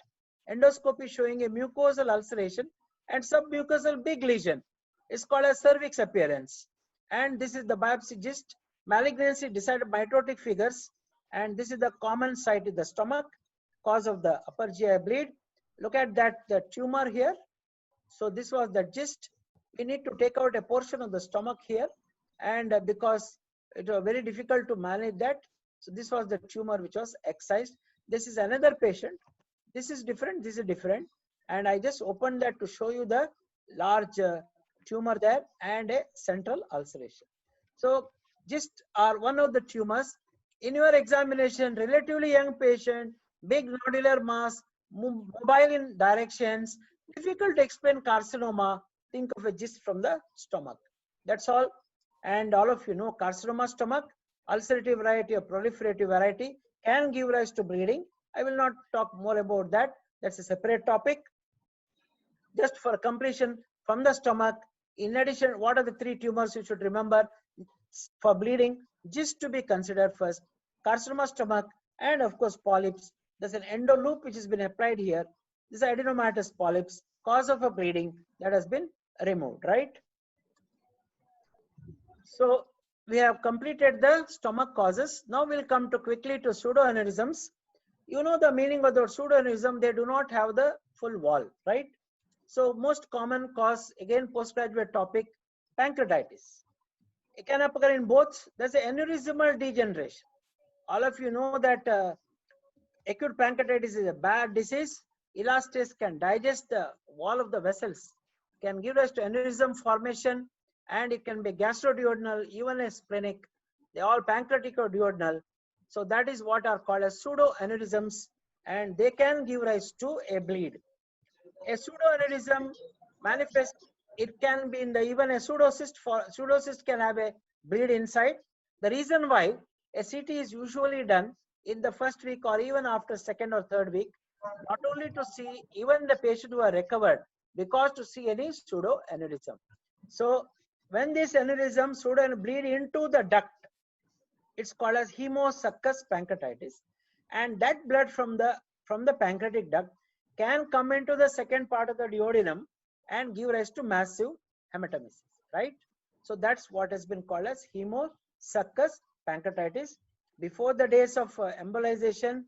Endoscopy showing a mucosal ulceration and submucosal big lesion. It's called a cervix appearance. And this is the biopsy GIST. Malignancy decided mitotic figures. And this is the common site in the stomach, cause of the upper GI bleed. Look at that, the tumor here. So this was the gist. We need to take out a portion of the stomach here, and because it was very difficult to manage that, so this was the tumor which was excised. This is another patient. This is different, this is different, and I just opened that to show you the large tumor there and a central ulceration. So just are one of the tumors in your examination, relatively young patient, big nodular mass, mobile in directions, difficult to explain carcinoma, think of a gist from the stomach. That's all. And all of you know carcinoma stomach, ulcerative variety or proliferative variety can give rise to bleeding. I will not talk more about that. That's a separate topic. Just for completion, from the stomach, in addition, what are the three tumors you should remember for bleeding? Just to be considered first, carcinoma stomach, and of course polyps. There's an endo loop which has been applied here. This is adenomatous polyps, cause of a bleeding that has been removed, right? So we have completed the stomach causes. Now we'll come to quickly to pseudoaneurysms. You know the meaning of the pseudoaneurysm, they do not have the full wall, right? So most common cause, again postgraduate topic, pancreatitis. It can occur in both. There's an aneurysmal degeneration. All of you know that acute pancreatitis is a bad disease. Elastase can digest the wall of the vessels, can give rise to aneurysm formation, and it can be gastroduodenal, even a splenic. They all pancreatic or duodenal. So that is what are called as pseudoaneurysms, and they can give rise to a bleed. A pseudoaneurysm manifests, it can be in the even a pseudocyst. For pseudocyst can have a bleed inside. The reason why a CT is usually done in the first week or even after second or third week, not only to see even the patient who are recovered, because to see any pseudoaneurysm. So when this aneurysm pseudo bleed into the duct, it's called as hemosuccus pancreatitis, and that blood from the pancreatic duct can come into the second part of the duodenum and give rise to massive hematemesis, right? So that's what has been called as hemosuccus pancreatitis. Before the days of embolization,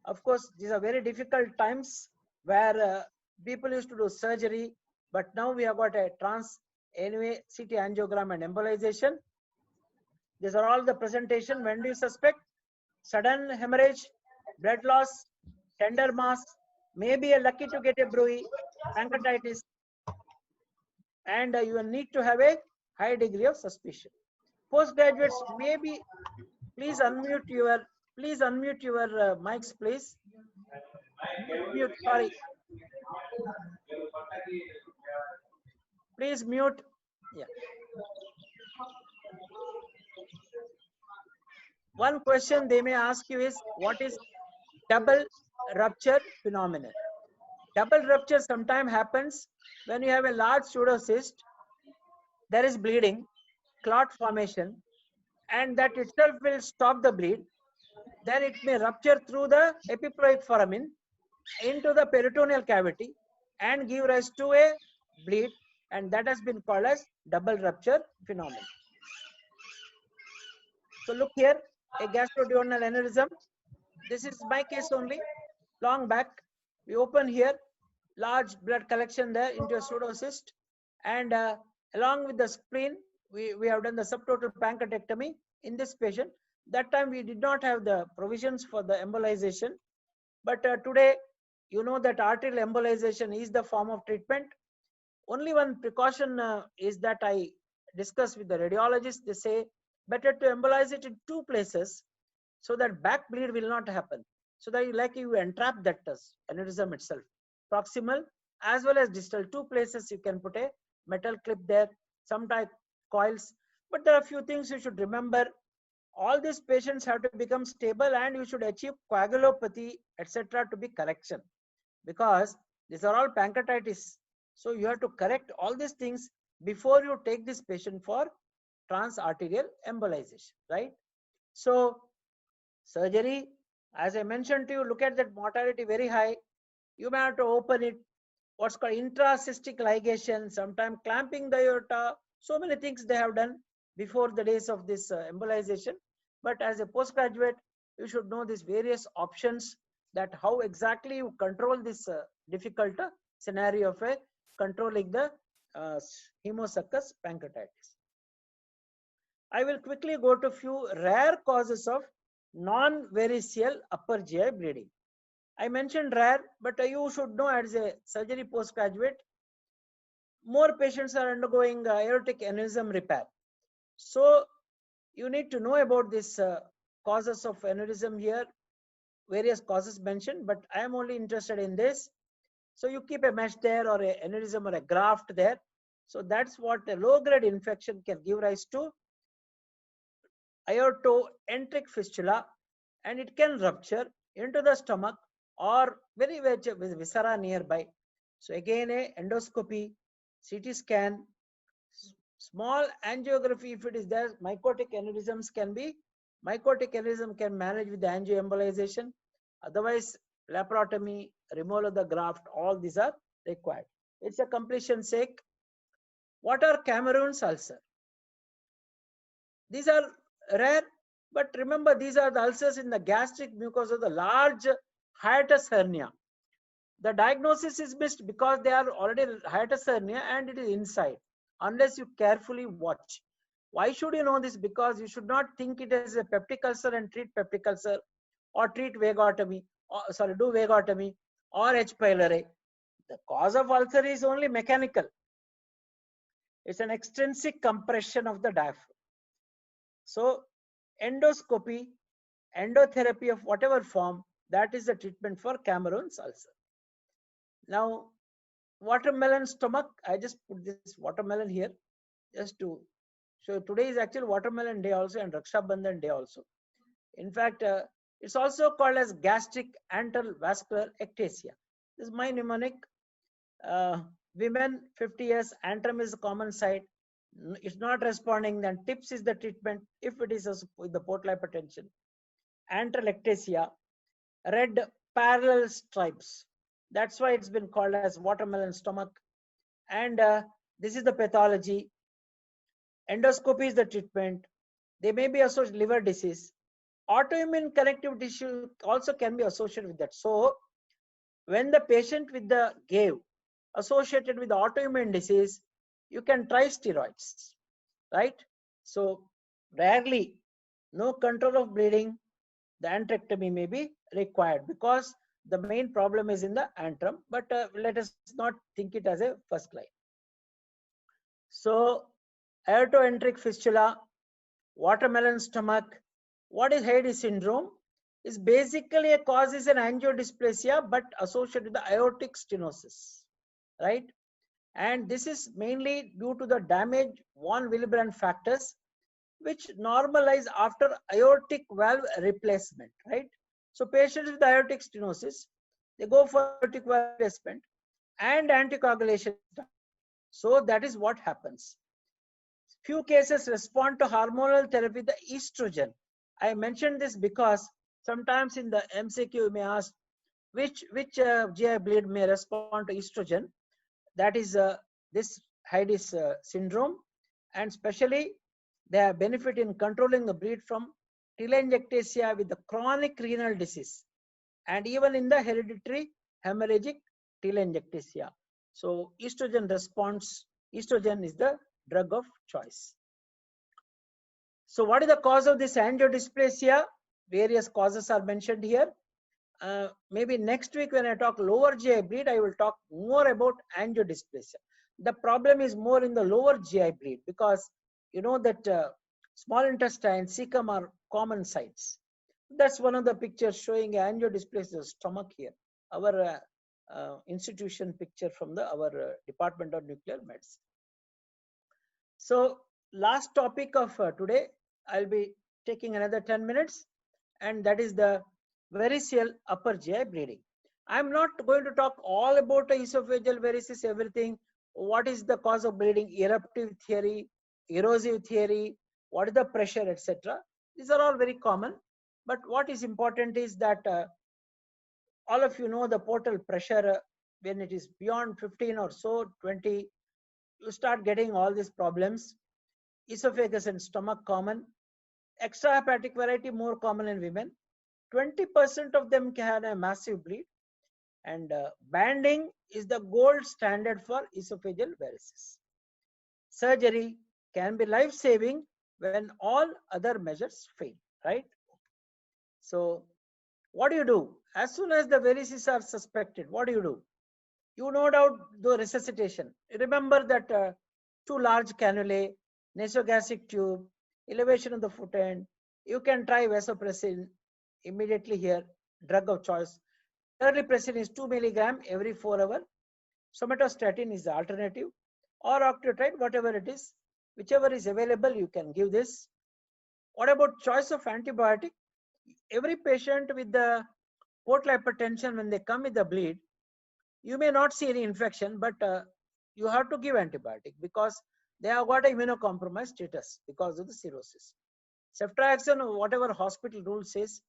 of course, these are very difficult times where people used to do surgery, but now we have got a anyway CT angiogram and embolization. These are all the presentation. When do you suspect? Sudden hemorrhage, blood loss, tender mass, maybe a lucky to get a bruit, pancreatitis, and you will need to have a high degree of suspicion. Postgraduates, maybe please unmute your mics, please. Mute, sorry. Please mute. Yeah. One question they may ask you is, what is double rupture phenomenon? Double rupture sometimes happens when you have a large pseudocyst, there is bleeding, clot formation, and that itself will stop the bleed. Then it may rupture through the epiploic foramen into the peritoneal cavity and give rise to a bleed, and that has been called as double rupture phenomenon. So look here, a gastroduodenal aneurysm. This is my case only. Long back, we open here, large blood collection there into a pseudocyst, and along with the spleen, we have done the subtotal pancreatectomy in this patient. That time we did not have the provisions for the embolization, but today you know that arterial embolization is the form of treatment. Only one precaution is that I discussed with the radiologist. They say better to embolize it in two places so that back bleed will not happen. So that you entrap that aneurysm itself. Proximal as well as distal, two places you can put a metal clip there, some type coils. But there are a few things you should remember. All these patients have to become stable, and you should achieve coagulopathy, etc. to be correction, because these are all pancreatitis. So you have to correct all these things before you take this patient for transarterial embolization, right? So surgery, as I mentioned to you, look at that mortality very high. You may have to open it, what's called intracystic ligation, sometimes clamping the aorta. So many things they have done before the days of this embolization. But as a postgraduate, you should know these various options, that how exactly you control this difficult scenario of a controlling the hemosuccus pancreatitis. I will quickly go to few rare causes of non-variceal upper GI bleeding. I mentioned rare, but you should know as a surgery postgraduate, more patients are undergoing aortic aneurysm repair. So you need to know about this causes of aneurysm here, various causes mentioned, but I am only interested in this. So you keep a mesh there or a aneurysm or a graft there. So that's what a low-grade infection can give rise to aortoenteric fistula, and it can rupture into the stomach or very viscera nearby. So again, a endoscopy, CT scan, small angiography if it is there. Mycotic aneurysms can be, mycotic aneurysm can manage with the angioembolization. Otherwise, laparotomy, removal of the graft, all these are required. It's a completion sake. What are Cameron's ulcer? These are rare, but remember these are the ulcers in the gastric mucosa of the large hiatus hernia. The diagnosis is missed because they are already hiatus hernia and it is inside, unless you carefully watch. Why should you know this? Because you should not think it as a peptic ulcer and treat peptic ulcer, or treat vagotomy, or do vagotomy or H. pylori. The cause of ulcer is only mechanical. It's an extrinsic compression of the diaphragm. So endoscopy, endotherapy of whatever form, that is the treatment for Cameron's ulcer. Now, watermelon stomach, I just put this watermelon here just to show. Today is actually watermelon day also and Raksha Bandhan day also. In fact, it's also called as gastric antral vascular ectasia. This is my mnemonic. Women 50 years, antrum is the common site. It's not responding, then TIPS is the treatment if it is with the portal hypertension. Antral ectasia, red parallel stripes. That's why it's been called as watermelon stomach. And this is the pathology. Endoscopy is the treatment. They may be associated with liver disease. Autoimmune connective tissue also can be associated with that. So when the patient with the GAVE associated with the autoimmune disease, you can try steroids, right? So rarely, no control of bleeding, the antrectomy may be required because the main problem is in the antrum, but let us not think it as a first line. So aortoenteric fistula, watermelon stomach. What is Heidy syndrome? Is basically a cause is an angiodysplasia, but associated with the aortic stenosis, right? And this is mainly due to the damage von Willebrand factors, which normalize after aortic valve replacement, right? So patients with aortic stenosis, they go for aortic valve replacement and anticoagulation. So that is what happens. Few cases respond to hormonal therapy, the estrogen. I mentioned this because sometimes in the MCQ you may ask which GI bleed may respond to estrogen. That is this Heidy's syndrome, and especially they have benefit in controlling the bleed from telangiectasia with the chronic renal disease, and even in the hereditary hemorrhagic telangiectasia. So estrogen response, estrogen is the drug of choice. So what is the cause of this angiodysplasia? Various causes are mentioned here. Maybe next week when I talk lower GI bleed, I will talk more about angiodysplasia. The problem is more in the lower GI bleed because you know that small intestine, cecum are common sites. That's one of the pictures showing angiodysplasia stomach here. Our institution picture from our Department of Nuclear Medicine. So last topic of today, I'll be taking another 10 minutes, and that is the variceal upper GI bleeding. I'm not going to talk all about the esophageal varices, everything. What is the cause of bleeding, eruptive theory, erosive theory, what is the pressure, etc. These are all very common. But what is important is that all of you know the portal pressure when it is beyond 15 or so, 20, you start getting all these problems. Esophagus and stomach common. Extrahepatic variety more common in women. 20% of them can have a massive bleed. And banding is the gold standard for esophageal varices. Surgery can be life-saving when all other measures fail, right? So what do? As soon as the varices are suspected, what do? You no doubt do resuscitation. Remember that two large cannulae, nasogastric tube, elevation of the foot end. You can try vasopressin immediately here, drug of choice. Terlipressin is 2 milligram every 4 hours. Somatostatin is the alternative, or octreotide, whatever it is, whichever is available, you can give this. What about choice of antibiotic? Every patient with the portal hypertension, when they come with the bleed, you may not see any infection, but you have to give antibiotic because they have got a immunocompromised status because of the cirrhosis. Ceftriaxone, whatever hospital rule says,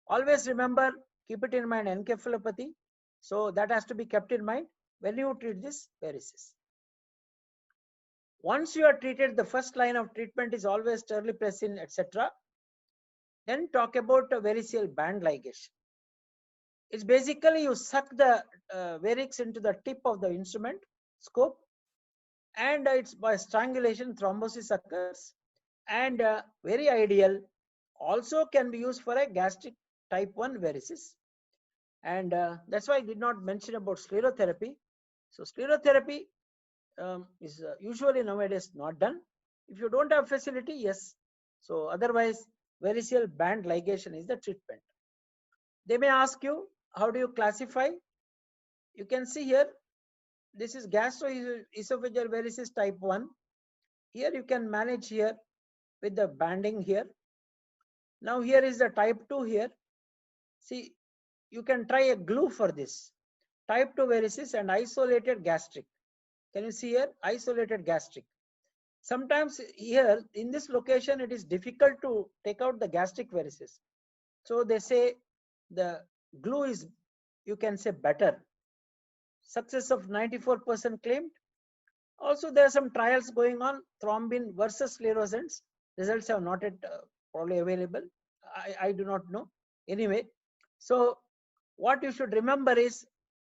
always remember, keep it in mind, encephalopathy. So that has to be kept in mind when you treat this varices. Once you are treated, the first line of treatment is always terlipressin, etc. Then talk about variceal band ligation. It's basically you suck the varix into the tip of the instrument scope, and it's by strangulation thrombosis occurs, and very ideal, also can be used for a gastric type 1 varices. And that's why I did not mention about sclerotherapy. So sclerotherapy is usually nowadays not done. If you don't have facility, yes. So otherwise, variceal band ligation is the treatment. They may ask you, how do you classify? You can see here, this is gastroesophageal varices type 1. Here you can manage here with the banding here. Now here is the type 2 here. See, you can try a glue for this. Type 2 varices and isolated gastric. Can you see here? Isolated gastric. Sometimes here in this location, it is difficult to take out the gastric varices. So they say the glue is, you can say, better. Success of 94% claimed. Also, there are some trials going on, thrombin versus sclerosants. Results have not yet probably available. I do not know. Anyway, so what you should remember is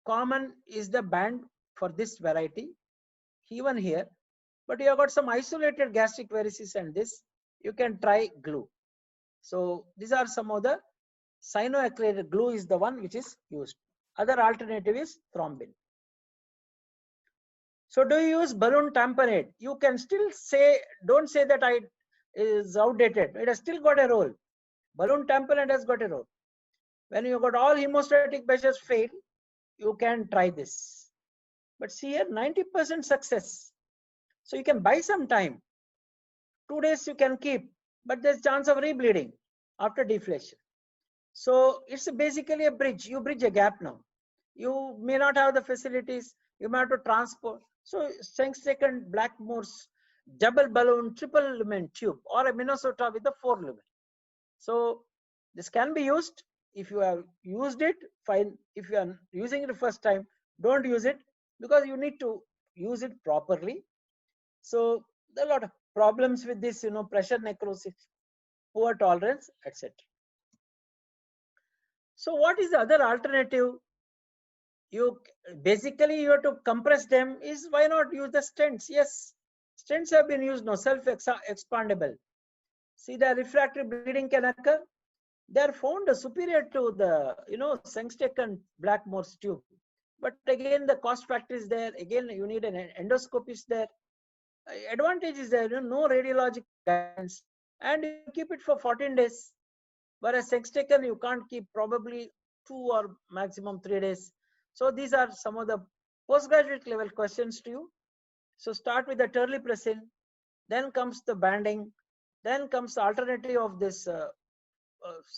common is the band for this variety, even here. But you have got some isolated gastric varices and this, you can try glue. So these are some of the cyanoacrylate glue is the one which is used. Other alternative is thrombin. So do you use balloon tamponade? You can still say, don't say that I is outdated. It has still got a role. Balloon tamponade has got a role. When you got all hemostatic measures fail, you can try this. But see here, 90% success. So you can buy some time. 2 days you can keep, but there's chance of rebleeding after deflation. So it's basically a bridge. You bridge a gap now. You may not have the facilities. You may have to transport. So Sengstaken Blackmore's double balloon, triple lumen tube, or a Minnesota with a 4 lumen. So this can be used. If you have used it, fine. If you are using it the first time, don't use it because you need to use it properly. So there are a lot of problems with this, pressure necrosis, poor tolerance, etc. So what is the other alternative? You basically you have to compress them. Is why not use the stents? Yes, stents have been used now, self-expandable. See, the refractory bleeding can occur. They are found superior to the Sengstaken Blackmore's tube. But again, the cost factor is there. Again, you need an endoscopist there. Advantage is there, no radiologic guidance, and you keep it for 14 days. Whereas Sengstaken, you can't keep probably 2 or maximum 3 days. So these are some of the postgraduate level questions to you. So start with the terlipressin, then comes the banding, then comes the alternative of this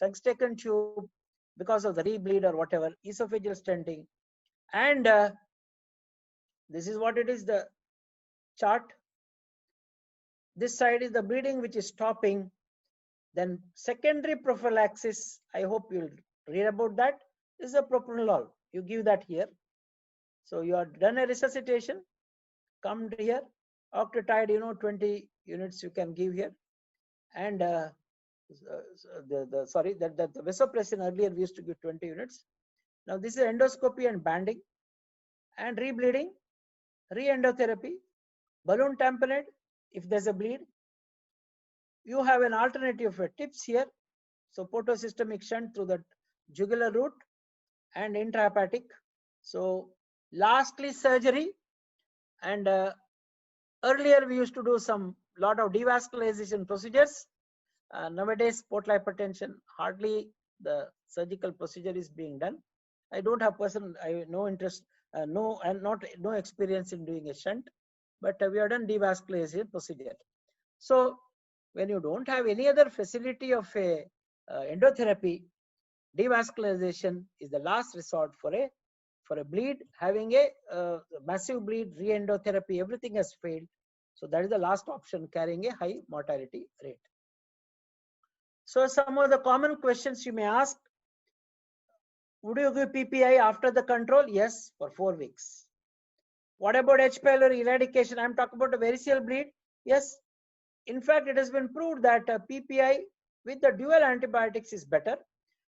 Sengstaken tube because of the rebleed or whatever, esophageal stenting. And this is what it is, the chart. This side is the bleeding which is stopping. Then secondary prophylaxis, I hope you'll read about that, is a propranolol. You give that here. So you are done a resuscitation, come here, octreotide, 20 units you can give here. And the vasopressin earlier we used to give 20 units. Now this is endoscopy and banding, and rebleeding, re-endotherapy, balloon tamponade if there's a bleed. You have an alternative for tips here. So portosystemic shunt through the jugular route and intrahepatic. So lastly, surgery. And earlier we used to do some lot of devascularization procedures. Nowadays, portal hypertension, hardly the surgical procedure is being done. I don't have no interest, no experience in doing a shunt, but we have done devascularization procedure. So when you don't have any other facility of a endotherapy, devascularization is the last resort for a bleed. Having a massive bleed, re-endotherapy, everything has failed. So that is the last option, carrying a high mortality rate. So some of the common questions you may ask: would you give PPI after the control? Yes, for 4 weeks. What about H. pylori eradication? I'm talking about a variceal bleed. Yes, in fact, it has been proved that PPI with the dual antibiotics is better,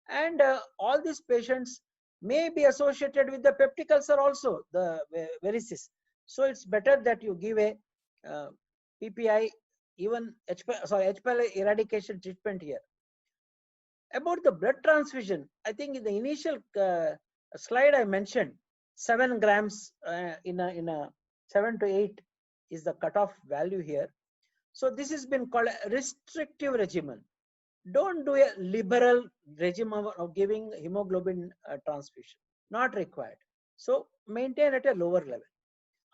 and all these patients may be associated with the peptic ulcer also, the varices. So it's better that you give a PPI, even H. pylori eradication treatment here. About the blood transfusion, I think in the initial slide I mentioned 7 grams in a 7 to 8 is the cutoff value here. So this has been called a restrictive regimen. Don't do a liberal regimen of giving hemoglobin transfusion, not required. So maintain at a lower level.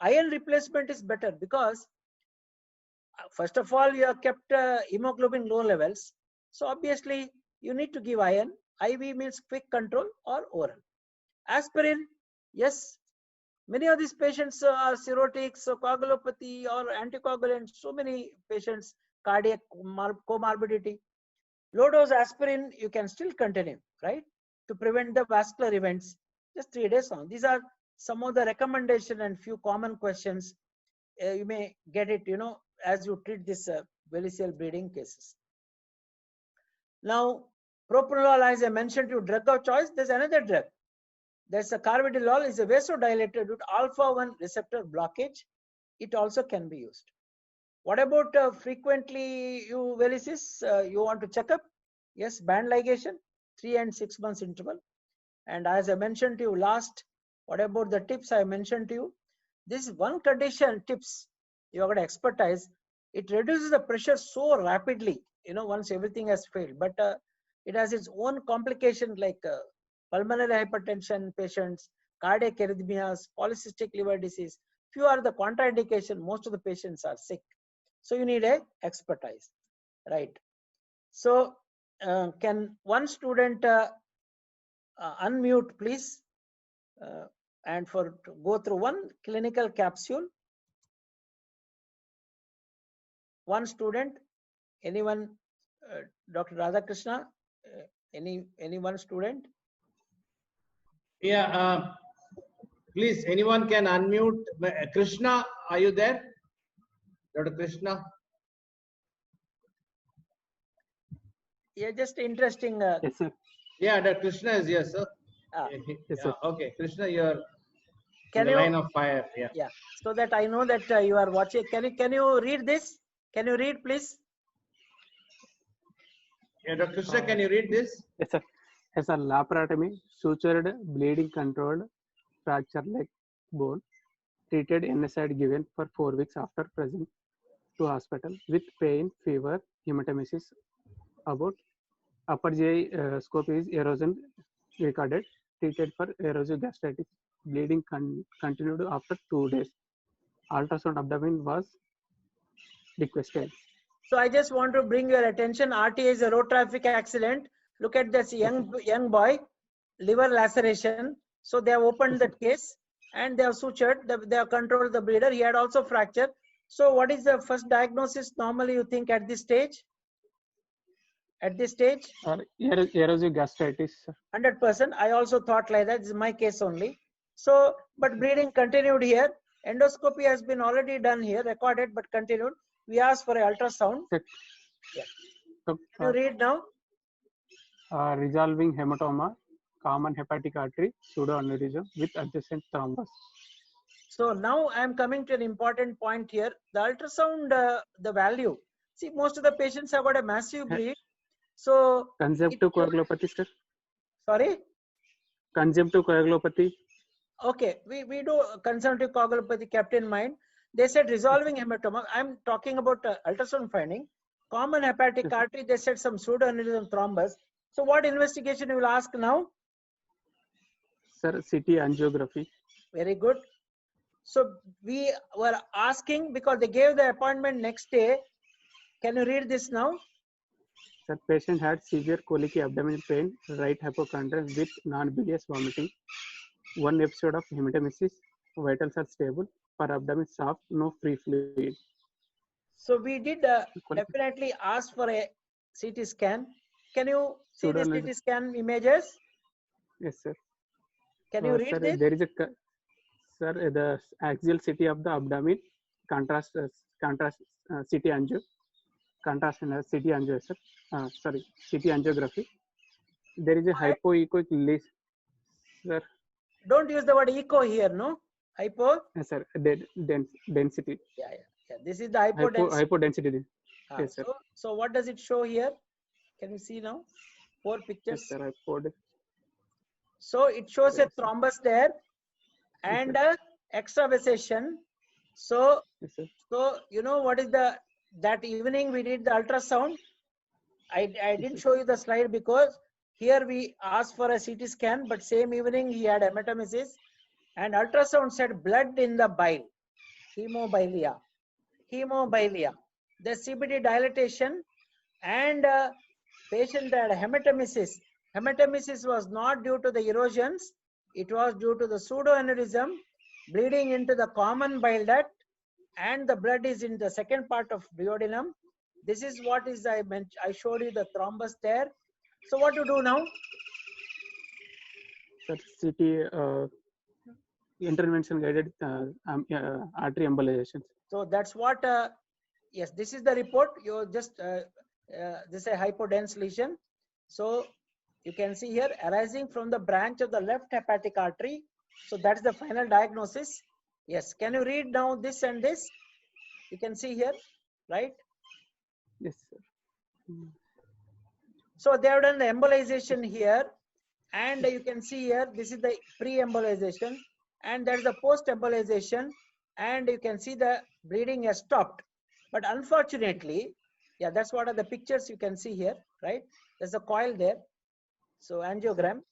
Iron replacement is better because first of all you have kept hemoglobin low levels. So obviously you need to give iron. IV means quick control or oral. Aspirin, yes, many of these patients are cirrhotics, coagulopathy or anticoagulants, so many patients, cardiac comorbidity. Low dose aspirin you can still continue, right, to prevent the vascular events, just 3 days on. These are some of the recommendation and few common questions. You may get it, as you treat this variceal bleeding cases. Now, propranolol, as I mentioned to you, drug of choice. There's another drug. There's a carvedilol, is a vasodilator due to alpha-1 receptor blockage. It also can be used. What about frequently you varices? You want to check up? Yes, band ligation, 3 and 6 months interval. And as I mentioned to you last, what about the tips I mentioned to you? This one condition tips you have got to expertise. It reduces the pressure so rapidly, once everything has failed. But it has its own complication like pulmonary hypertension patients, cardiac arrhythmias, polycystic liver disease. Few are the contraindication. Most of the patients are sick. So you need a expertise, right? So can one student unmute, please, and go through one clinical capsule. One student, anyone, Dr. Radhakrishna, any one student? Yeah, please, anyone can unmute. Krishna, are you there? Dr. Krishna? Yeah, just interesting. Yes, sir. Yeah, Dr. Krishna is here, sir. Yes, sir. Okay, Krishna, you're Can in the you, line of fire. Yeah. yeah, so that I know that you are watching. Can you read this? Can you read, please? Yeah, Dr. Krishna, can you read this? Yes, sir. Yes, sir. Laparotomy, sutured, bleeding controlled, fracture leg bone, treated NSAID given for 4 weeks after present to hospital with pain, fever, hematemesis. About upper GI scope is erosion recorded, treated for erosive gastritis. Bleeding continued after 2 days. Ultrasound abdomen was requested. So I just want to bring your attention. RTA is a road traffic accident. Look at this young boy, liver laceration. So they have opened that case and they have sutured. They have controlled the bleeder. He had also fracture. So what is the first diagnosis normally you think at this stage? At this stage? Erosive gastritis. 100%. I also thought like that. This is my case only. So, but bleeding continued here. Endoscopy has been already done here, recorded, but continued. We asked for an ultrasound. Yeah. So, Can you read now? resolving hematoma, common hepatic artery pseudoaneurysm with adjacent thrombus. So now I am coming to an important point here. The ultrasound, the value. See, most of the patients have got a massive bleed. So, Conjunctive coagulopathy, sir. sorry? Conjunctive coagulopathy. Okay, we do consumptive coagulopathy kept in mind. They said resolving hematoma. I'm talking about ultrasound finding. Common hepatic artery, they said some pseudoaneurysm thrombus. So what investigation you will ask now? Sir, CT angiography. Very good. So we were asking because they gave the appointment next day. Can you read this now? Sir, patient had severe colicky abdominal pain, right hypochondria with non-bilious vomiting. One episode of hematemesis. Vitals are stable. Per abdomen soft, no free fluid. So we did definitely ask for a CT scan. Can you see the CT scan images? Yes, sir. Can you read sir, this? There is a sir, the axial CT of the abdomen, contrast CT angio, contrast CT angio, sir. Sorry, CT angiography. There is a hypoechoic list, sir. Don't use the word echo here, no? Hypo? Yes, sir. Density. Yeah. This is the hypodensity. Hypodensity. Yes, sir. So what does it show here? Can you see now? 4 pictures. Yes, sir. So it shows Yes, a thrombus there and extravasation. So, so you know what is that evening we did the ultrasound. I didn't show you the slide because here we asked for a CT scan, but same evening he had hematemesis and ultrasound said blood in the bile, hemobilia. The CBD dilatation and patient had hematemesis. Hematemesis was not due to the erosions. It was due to the pseudoaneurysm, bleeding into the common bile duct, and the blood is in the second part of duodenum. This is what is I showed you the thrombus there. So what to do now? Sir, CT intervention guided artery embolization. So that's what. Yes, this is the report. You just this is a hypodense lesion. So you can see here arising from the branch of the left hepatic artery. So that's the final diagnosis. Yes. Can you read now this and this? You can see here, right? Yes, sir. So they have done the embolization here, and you can see here this is the pre-embolization, and there's the post-embolization, and you can see the bleeding has stopped. But unfortunately, yeah, that's what are the pictures you can see here, right? There's a coil there, so angiogram.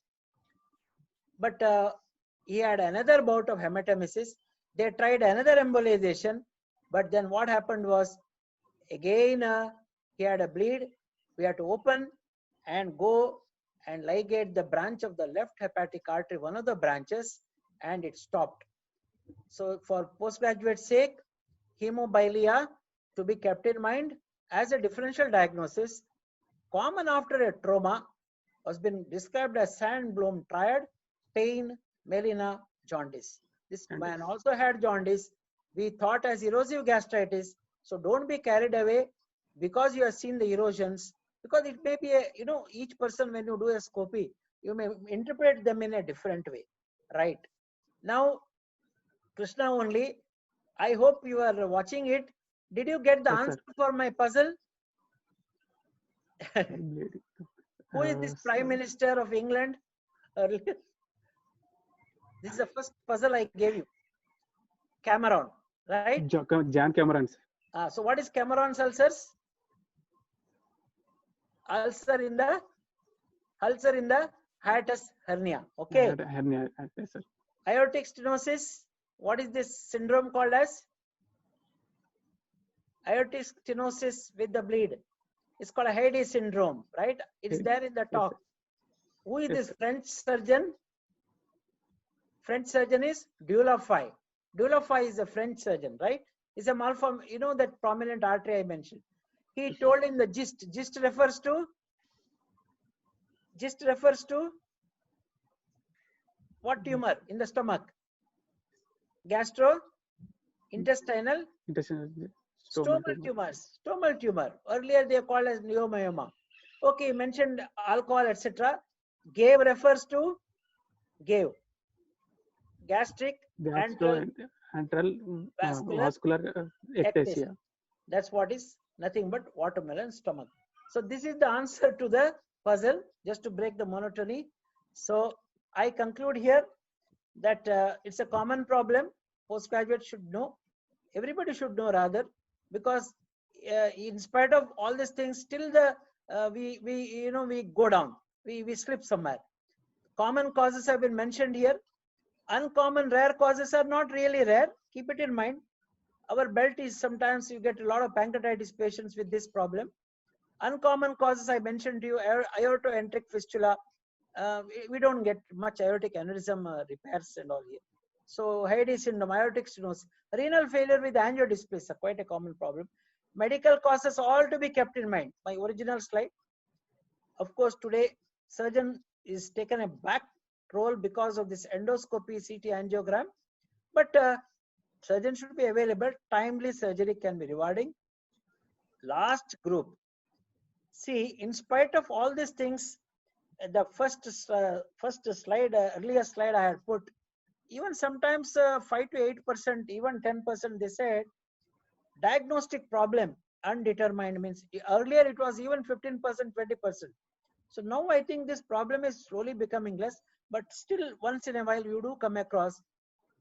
But he had another bout of hematemesis. They tried another embolization, but then what happened was, again he had a bleed. We had to open and go and ligate the branch of the left hepatic artery, one of the branches, and it stopped. So for postgraduate sake, hemobilia to be kept in mind as a differential diagnosis, common after a trauma, has been described as Sandblom triad, pain, melena, jaundice. This man also had jaundice. We thought as erosive gastritis. So don't be carried away because you have seen the erosions, because it may be a, each person when you do a scopy, you may interpret them in a different way, right? Now, Krishna only, I hope you are watching it. Did you get the answer for my puzzle? Who is this Prime Minister of England? This is the first puzzle I gave you. Cameron, right? John Cameron. So what is Cameron's ulcers? Ulcer in the hiatus hernia. Okay. Hernia. Yes, sir. Aortic stenosis. What is this syndrome called as? Aortic stenosis with the bleed. It's called a Heide syndrome, right? It's there in the talk. Who is this French surgeon? French surgeon is Dieulafoy. Dieulafoy is a French surgeon, right? It's a malform. You know that prominent artery I mentioned. He told in the gist. Gist refers to what tumor in the stomach? Gastrointestinal. Stomal tumor. Earlier they are called as neomyoma. Okay, mentioned alcohol, etc. Gave refers to gave gastric antral gastroantral vascular vascular ectasia. That's what is nothing but watermelon stomach. So this is the answer to the puzzle, just to break the monotony. So I conclude here that it's a common problem. Postgraduate should know. Everybody should know rather, because in spite of all these things, still the we go down. We slip somewhere. Common causes have been mentioned here. Uncommon rare causes are not really rare. Keep it in mind. Our belt is sometimes you get a lot of pancreatitis patients with this problem. Uncommon causes I mentioned to you, aortoenteric fistula. We don't get much aortic aneurysm repairs and all here. So Heidy syndrome, aortic stenosis, renal failure with angiodysplasia, quite a common problem. Medical causes all to be kept in mind. My original slide. Of course, today surgeon is taken a back role because of this endoscopy CT angiogram, but surgeon should be available. Timely surgery can be rewarding. Last group. See, in spite of all these things, the first slide, earlier slide I had put, even sometimes 5 to 8%, even 10%, they said diagnostic problem undetermined, means earlier it was even 15%, 20%. So now I think this problem is slowly becoming less, but still once in a while you do come across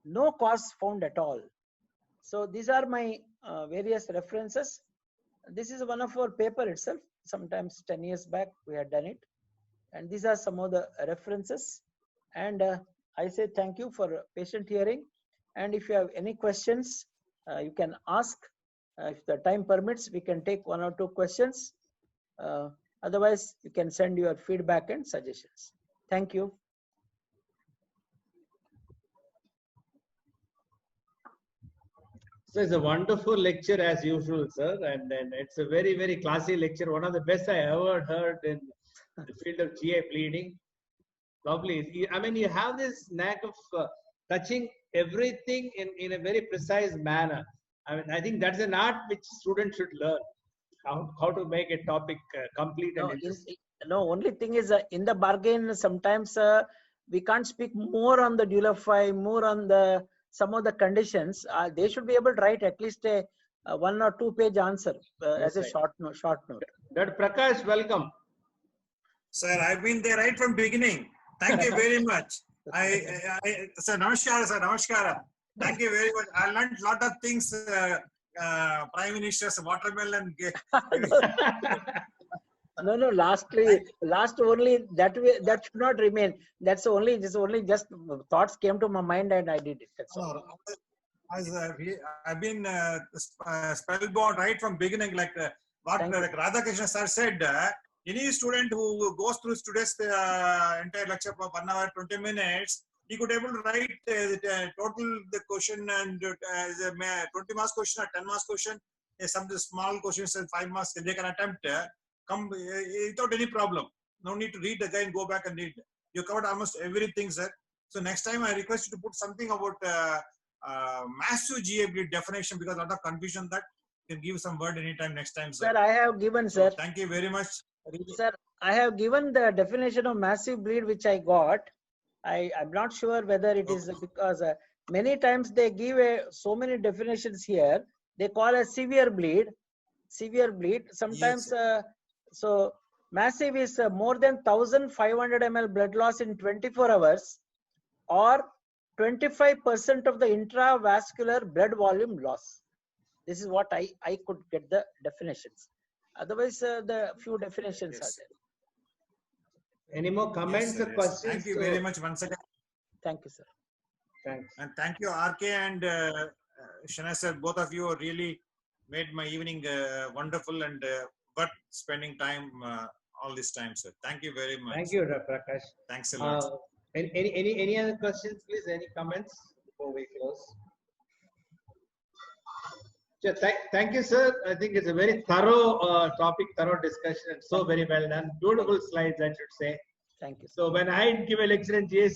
no cause found at all. So these are my various references. This is one of our paper itself. Sometimes 10 years back we had done it. And these are some of the references. And I say thank you for patient hearing. And if you have any questions, you can ask. If the time permits, we can take 1 or 2 questions. Otherwise, you can send your feedback and suggestions. Thank you. So it's a wonderful lecture as usual, sir. And then it's a very, very classy lecture. One of the best I ever heard in the field of GI bleeding. Probably, I mean, you have this knack of touching everything in a very precise manner. I mean, I think that's an art which students should learn. How to make a topic complete and interesting. No, only thing is in the bargain, sometimes we can't speak more on the Dulafy, more on the some of the conditions. They should be able to write at least a 1 or 2 page answer as a short note. Dr. Prakash, welcome. Sir, I've been there right from beginning. Thank you very much. Sir, namaskara, sir, namaskara. Thank you very much. I learned a lot of things. Prime Minister's watermelon. No. Last only that way, that should not remain. That's only just thoughts came to my mind and I did it. That's all. I've been spellbound right from beginning, like what Radhakrishna sir said. Any student who goes through today's entire lecture for 1 hour 20 minutes, he could able to write total the question and 20 marks question or 10 marks question, some small questions and 5 marks they can attempt come without any problem. No need to read again, go back and read. You covered almost everything, sir. So next time I request you to put something about massive GA bleed definition, because a lot of confusion that you can give some word anytime next time, sir. Sir, I have given, sir. So thank you very much. Sir, I have given the definition of massive bleed which I got. I'm not sure whether it is because many times they give so many definitions here. They call a severe bleed. Sometimes, yes, so massive is more than 1,500 ml blood loss in 24 hours or 25% of the intravascular blood volume loss. This is what I could get the definitions. Otherwise, the few definitions are there. Any more comments or questions? Thank you very much once again. Thank you, sir. Thanks. And thank you, RK and Shana sir. Both of you really made my evening wonderful and worth spending time all this time, sir. Thank you very much. Thank you, Dr. Prakash. Thanks a lot. Any other questions, please? Any comments before we close? Yeah, thank you, sir. I think it's a very thorough topic, thorough discussion, and so very well done. Beautiful slides, I should say. Thank you. So when I give a lecture in GA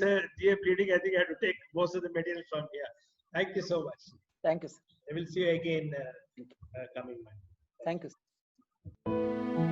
bleeding, I think I have to take most of the material from here. Thank you so much. Thank you, sir. I will see you again coming month. Thank you, sir.